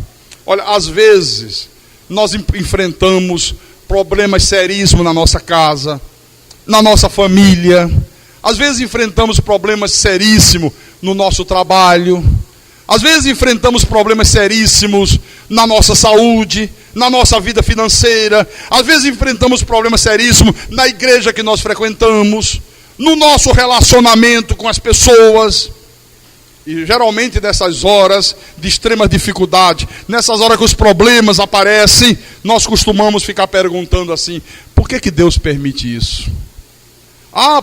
Olha, às vezes nós enfrentamos problemas seríssimos na nossa casa, na nossa família. Às vezes enfrentamos problemas seríssimos no nosso trabalho. Às vezes enfrentamos problemas seríssimos na nossa saúde, na nossa vida financeira. Às vezes enfrentamos problemas seríssimos na igreja que nós frequentamos, no nosso relacionamento com as pessoas. E geralmente nessas horas de extrema dificuldade, nessas horas que os problemas aparecem, nós costumamos ficar perguntando assim: por que Deus permite isso?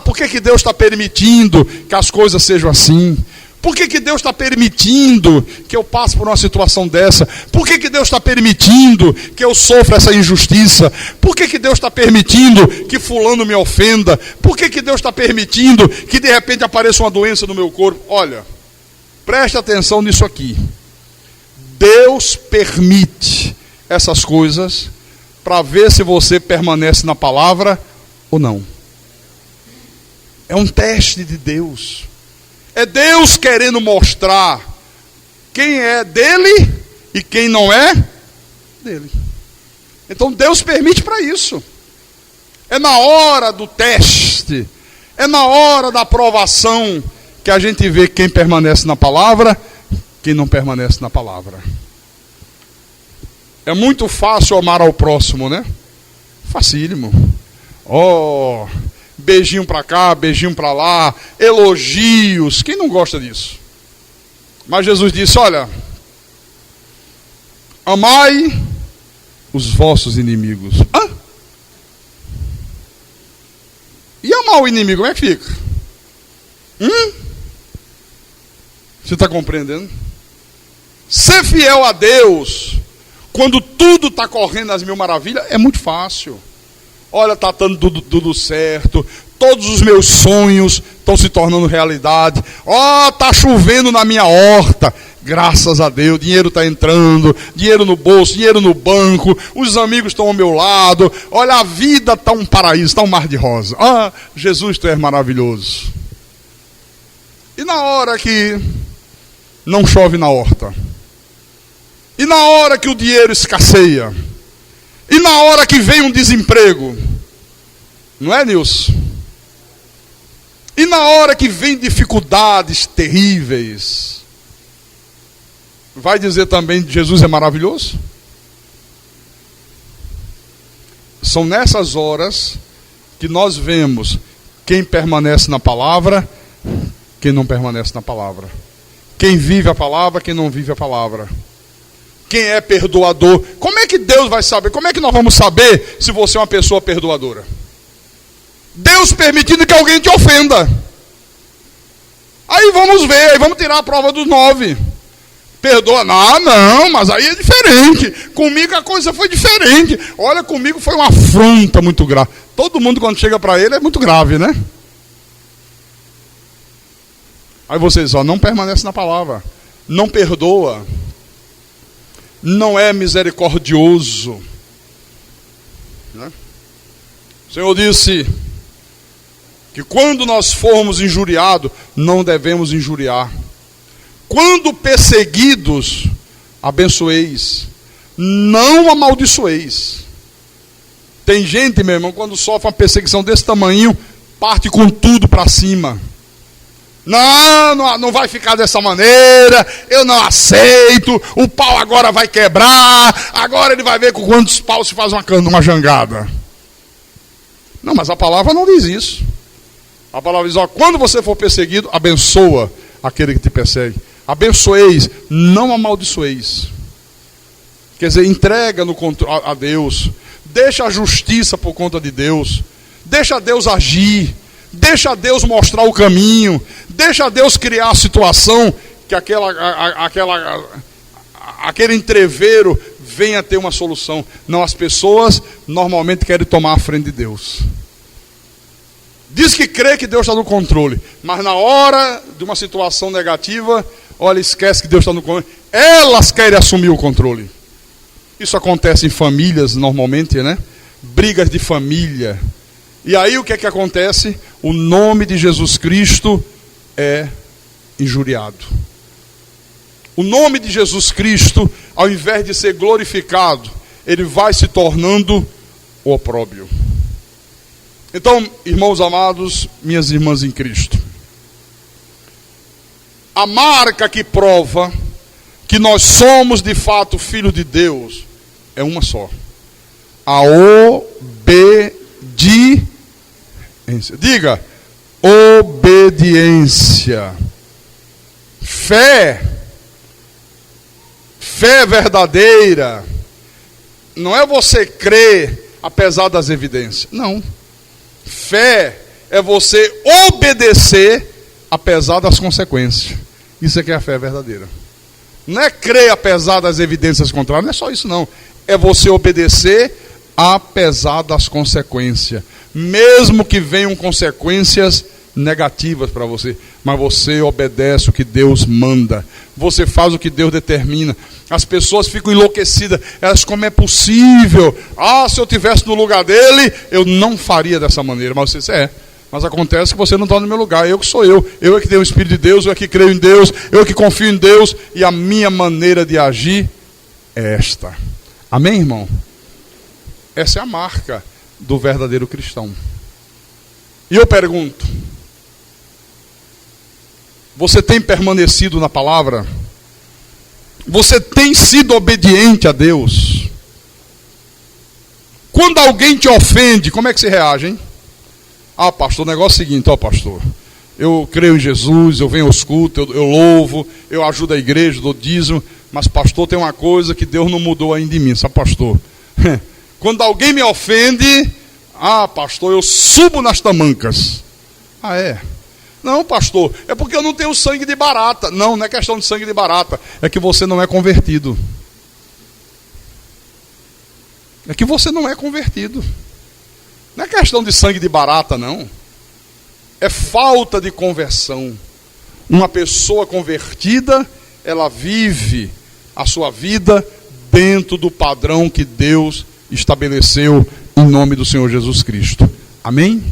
Por que Deus está permitindo que as coisas sejam assim? Por que Deus está permitindo que eu passe por uma situação dessa? Por que Deus está permitindo que eu sofra essa injustiça? Por que Deus está permitindo que fulano me ofenda? Por que Deus está permitindo que de repente apareça uma doença no meu corpo? Olha, preste atenção nisso aqui. Deus permite essas coisas para ver se você permanece na palavra ou não. É um teste de Deus. É Deus querendo mostrar quem é dele e quem não é dele. Então Deus permite para isso. É na hora do teste, é na hora da aprovação que a gente vê quem permanece na palavra, quem não permanece na palavra. É muito fácil amar ao próximo, né? Facílimo. Oh, beijinho para cá, beijinho para lá, elogios. Quem não gosta disso? Mas Jesus disse, olha, amai os vossos inimigos. Hã? E amar o inimigo, como é que fica? Você está compreendendo? Ser fiel a Deus, quando tudo está correndo às mil maravilhas, é muito fácil. Olha, está dando tudo certo, todos os meus sonhos estão se tornando realidade. Ó, está chovendo na minha horta, graças a Deus, dinheiro está entrando, dinheiro no bolso, dinheiro no banco, os amigos estão ao meu lado. Olha, a vida está um paraíso, está um mar de rosa. Ah, Jesus, tu és maravilhoso. E na hora que não chove na horta? E na hora que o dinheiro escasseia? E na hora que vem um desemprego? Não é, Nilson? E na hora que vem dificuldades terríveis? Vai dizer também que Jesus é maravilhoso? São nessas horas que nós vemos quem permanece na palavra, quem não permanece na palavra. Quem vive a palavra, quem não vive a palavra. Quem é perdoador. Como é que Deus vai saber? Como é que nós vamos saber se você é uma pessoa perdoadora? Deus permitindo que alguém te ofenda. Aí vamos ver, aí vamos tirar a prova dos 9. Perdoa. Não, mas aí é diferente. Comigo a coisa foi diferente. Olha, comigo foi uma afronta muito grave. Todo mundo quando chega para ele é muito grave, né? Aí vocês, não permanece na palavra. Não perdoa. Não é misericordioso. Né? O Senhor disse que quando nós formos injuriados, não devemos injuriar. Quando perseguidos, abençoeis, não amaldiçoeis. Tem gente, meu irmão, quando sofre uma perseguição desse tamanho, parte com tudo para cima. Não vai ficar dessa maneira, eu não aceito, o pau agora vai quebrar, agora ele vai ver com quantos paus se faz uma jangada. Não, mas a palavra não diz isso. A palavra diz, quando você for perseguido, abençoa aquele que te persegue. Abençoeis, não amaldiçoeis. Quer dizer, entrega no controle a Deus, deixa a justiça por conta de Deus, deixa Deus agir. Deixa Deus mostrar o caminho. Deixa Deus criar a situação que aquele entreveiro venha ter uma solução. Não, as pessoas normalmente querem tomar a frente de Deus. Diz que crê que Deus está no controle, mas na hora de uma situação negativa, olha, esquece que Deus está no controle. Elas querem assumir o controle. Isso acontece em famílias normalmente, né? Brigas de família. E aí o que é que acontece? O nome de Jesus Cristo é injuriado. O nome de Jesus Cristo, ao invés de ser glorificado, ele vai se tornando o opróbrio. Então, irmãos amados, minhas irmãs em Cristo, a marca que prova que nós somos de fato filhos de Deus é uma só: a obediência. Diga, obediência. Fé verdadeira não é você crer apesar das evidências. Não. Fé é você obedecer apesar das consequências. Isso é que é a fé verdadeira. Não é crer apesar das evidências contrárias, não é só isso não. É você obedecer apesar das consequências. Mesmo que venham consequências negativas para você, mas você obedece o que Deus manda. Você faz o que Deus determina. As pessoas ficam enlouquecidas. Elas, como é possível? Se eu estivesse no lugar dele, eu não faria dessa maneira. Mas você diz, mas acontece que você não está no meu lugar. Eu que sou eu. Eu é que tenho o Espírito de Deus. Eu é que creio em Deus. Eu é que confio em Deus. E a minha maneira de agir é esta. Amém, irmão? Essa é a marca do verdadeiro cristão. E eu pergunto, você tem permanecido na palavra? Você tem sido obediente a Deus? Quando alguém te ofende, como é que você reage, hein? Pastor, o negócio é o seguinte, pastor, eu creio em Jesus, eu venho aos cultos, eu louvo, eu ajudo a igreja, dou dízimo, mas pastor, tem uma coisa que Deus não mudou ainda em mim, sabe, pastor? Quando alguém me ofende, pastor, eu subo nas tamancas. Não, pastor, é porque eu não tenho sangue de barata. Não é questão de sangue de barata, é que você não é convertido. É que você não é convertido. Não é questão de sangue de barata, não. É falta de conversão. Uma pessoa convertida, ela vive a sua vida dentro do padrão que Deus estabeleceu em nome do Senhor Jesus Cristo. Amém?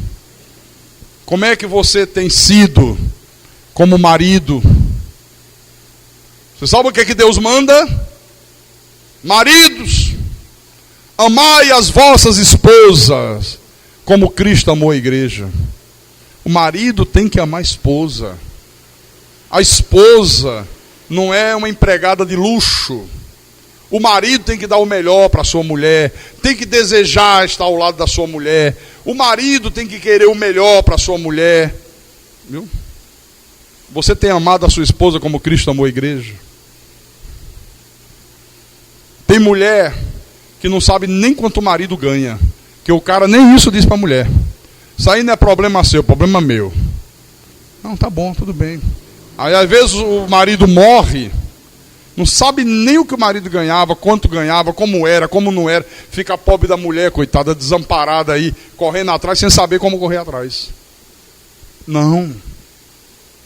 Como é que você tem sido como marido? Você sabe o que é que Deus manda? Maridos, amai as vossas esposas como Cristo amou a igreja. O marido tem que amar a esposa. A esposa não é uma empregada de luxo. O marido tem que dar o melhor para a sua mulher, tem que desejar estar ao lado da sua mulher. O marido tem que querer o melhor para a sua mulher. Viu? Você tem amado a sua esposa como Cristo amou a igreja? Tem mulher que não sabe nem quanto o marido ganha, que o cara nem isso diz para a mulher. Isso aí não é problema seu, problema meu. Não, tá bom, tudo bem. Aí às vezes o marido morre, não sabe nem o que o marido ganhava, quanto ganhava, como era, como não era. Fica a pobre da mulher, coitada, desamparada aí, correndo atrás, sem saber como correr atrás. Não.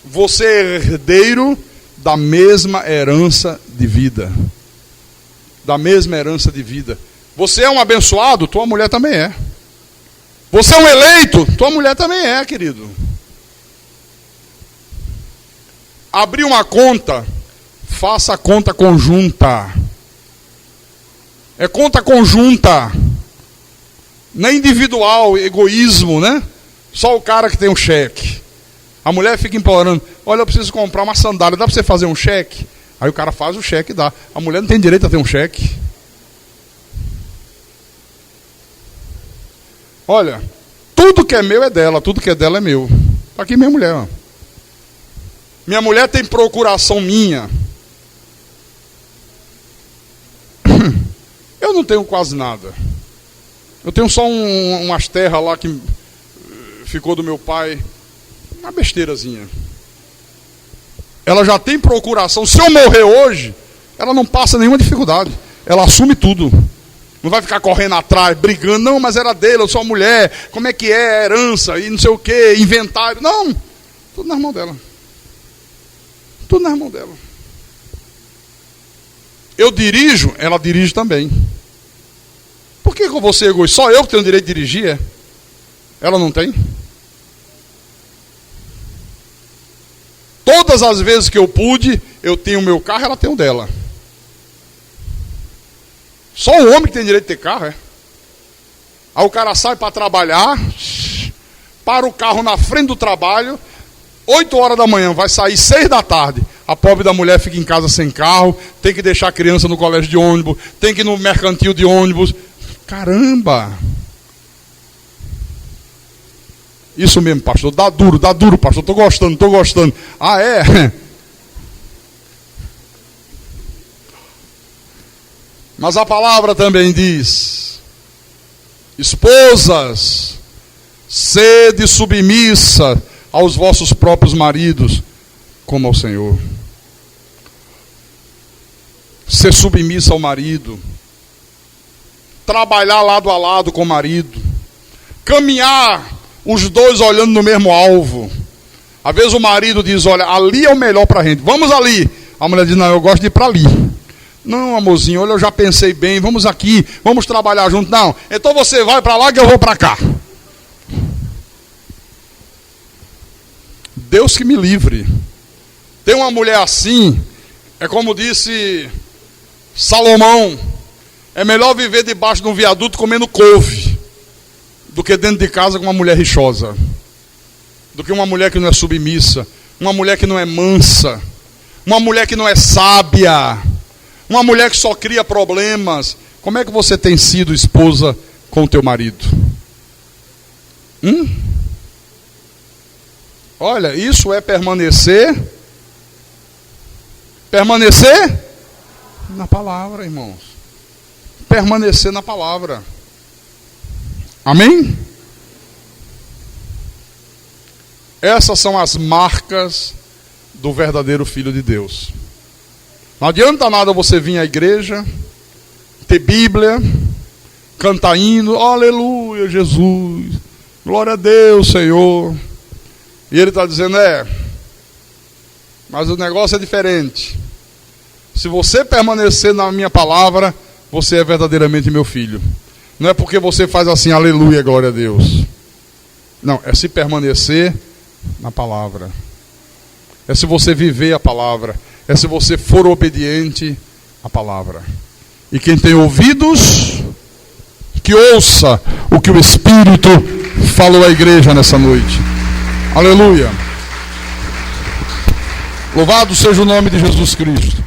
Você é herdeiro da mesma herança de vida. Da mesma herança de vida. Você é um abençoado, tua mulher também é. Você é um eleito, tua mulher também é, querido. Abrir uma conta, faça a conta conjunta. É conta conjunta. Não é individual, egoísmo, né? Só o cara que tem um cheque. A mulher fica implorando, olha, eu preciso comprar uma sandália, dá para você fazer um cheque? Aí o cara faz o cheque e dá. A mulher não tem direito a ter um cheque. Olha, tudo que é meu é dela, tudo que é dela é meu. Está aqui minha mulher. Ó. Minha mulher tem procuração minha. Eu não tenho quase nada. Eu tenho só umas terras lá que ficou do meu pai. Uma besteirazinha. Ela já tem procuração. Se eu morrer hoje, ela não passa nenhuma dificuldade. Ela assume tudo. Não vai ficar correndo atrás, brigando. Não, mas era dele, eu sou mulher. Como é que é, herança e não sei o que, inventário. Não, tudo nas mãos dela. Tudo nas mãos dela. Eu dirijo, ela dirige também. Por que eu vou ser egoísta? Só eu que tenho o direito de dirigir, é? Ela não tem? Todas as vezes que eu pude, eu tenho o meu carro, ela tem o dela. Só o homem que tem direito de ter carro, é? Aí o cara sai para trabalhar, para o carro na frente do trabalho, 8 horas da manhã, vai sair 6 da tarde. A pobre da mulher fica em casa sem carro, tem que deixar a criança no colégio de ônibus, tem que ir no mercantil de ônibus. Caramba! Isso mesmo, pastor, dá duro, pastor, estou gostando. Ah, é? Mas a palavra também diz, esposas, sede submissa aos vossos próprios maridos, como ao Senhor. ser submissa ao marido, trabalhar lado a lado com o marido, caminhar os dois olhando no mesmo alvo. Às vezes o marido diz, olha, ali é o melhor para a gente, vamos ali. A mulher diz, não, eu gosto de ir para ali. Não, amorzinho, olha, eu já pensei bem, vamos aqui, vamos trabalhar junto. Não, então você vai para lá que eu vou para cá. Deus que me livre. Tem uma mulher assim, é como disse Salomão, é melhor viver debaixo de um viaduto comendo couve, do que dentro de casa com uma mulher rixosa, do que uma mulher que não é submissa, uma mulher que não é mansa, uma mulher que não é sábia, uma mulher que só cria problemas. Como é que você tem sido esposa com o teu marido? Olha, isso é permanecer na palavra, irmãos. Permanecer na palavra. Amém? Essas são as marcas do verdadeiro Filho de Deus. Não adianta nada você vir à igreja, ter Bíblia, cantar hino, aleluia, Jesus, glória a Deus, Senhor. E ele está dizendo, mas o negócio é diferente. Se você permanecer na minha palavra, você é verdadeiramente meu filho. Não é porque você faz assim, aleluia, glória a Deus. Não, é se permanecer na palavra. É se você viver a palavra. É se você for obediente à palavra. E quem tem ouvidos, que ouça o que o Espírito falou à igreja nessa noite. Aleluia. Louvado seja o nome de Jesus Cristo.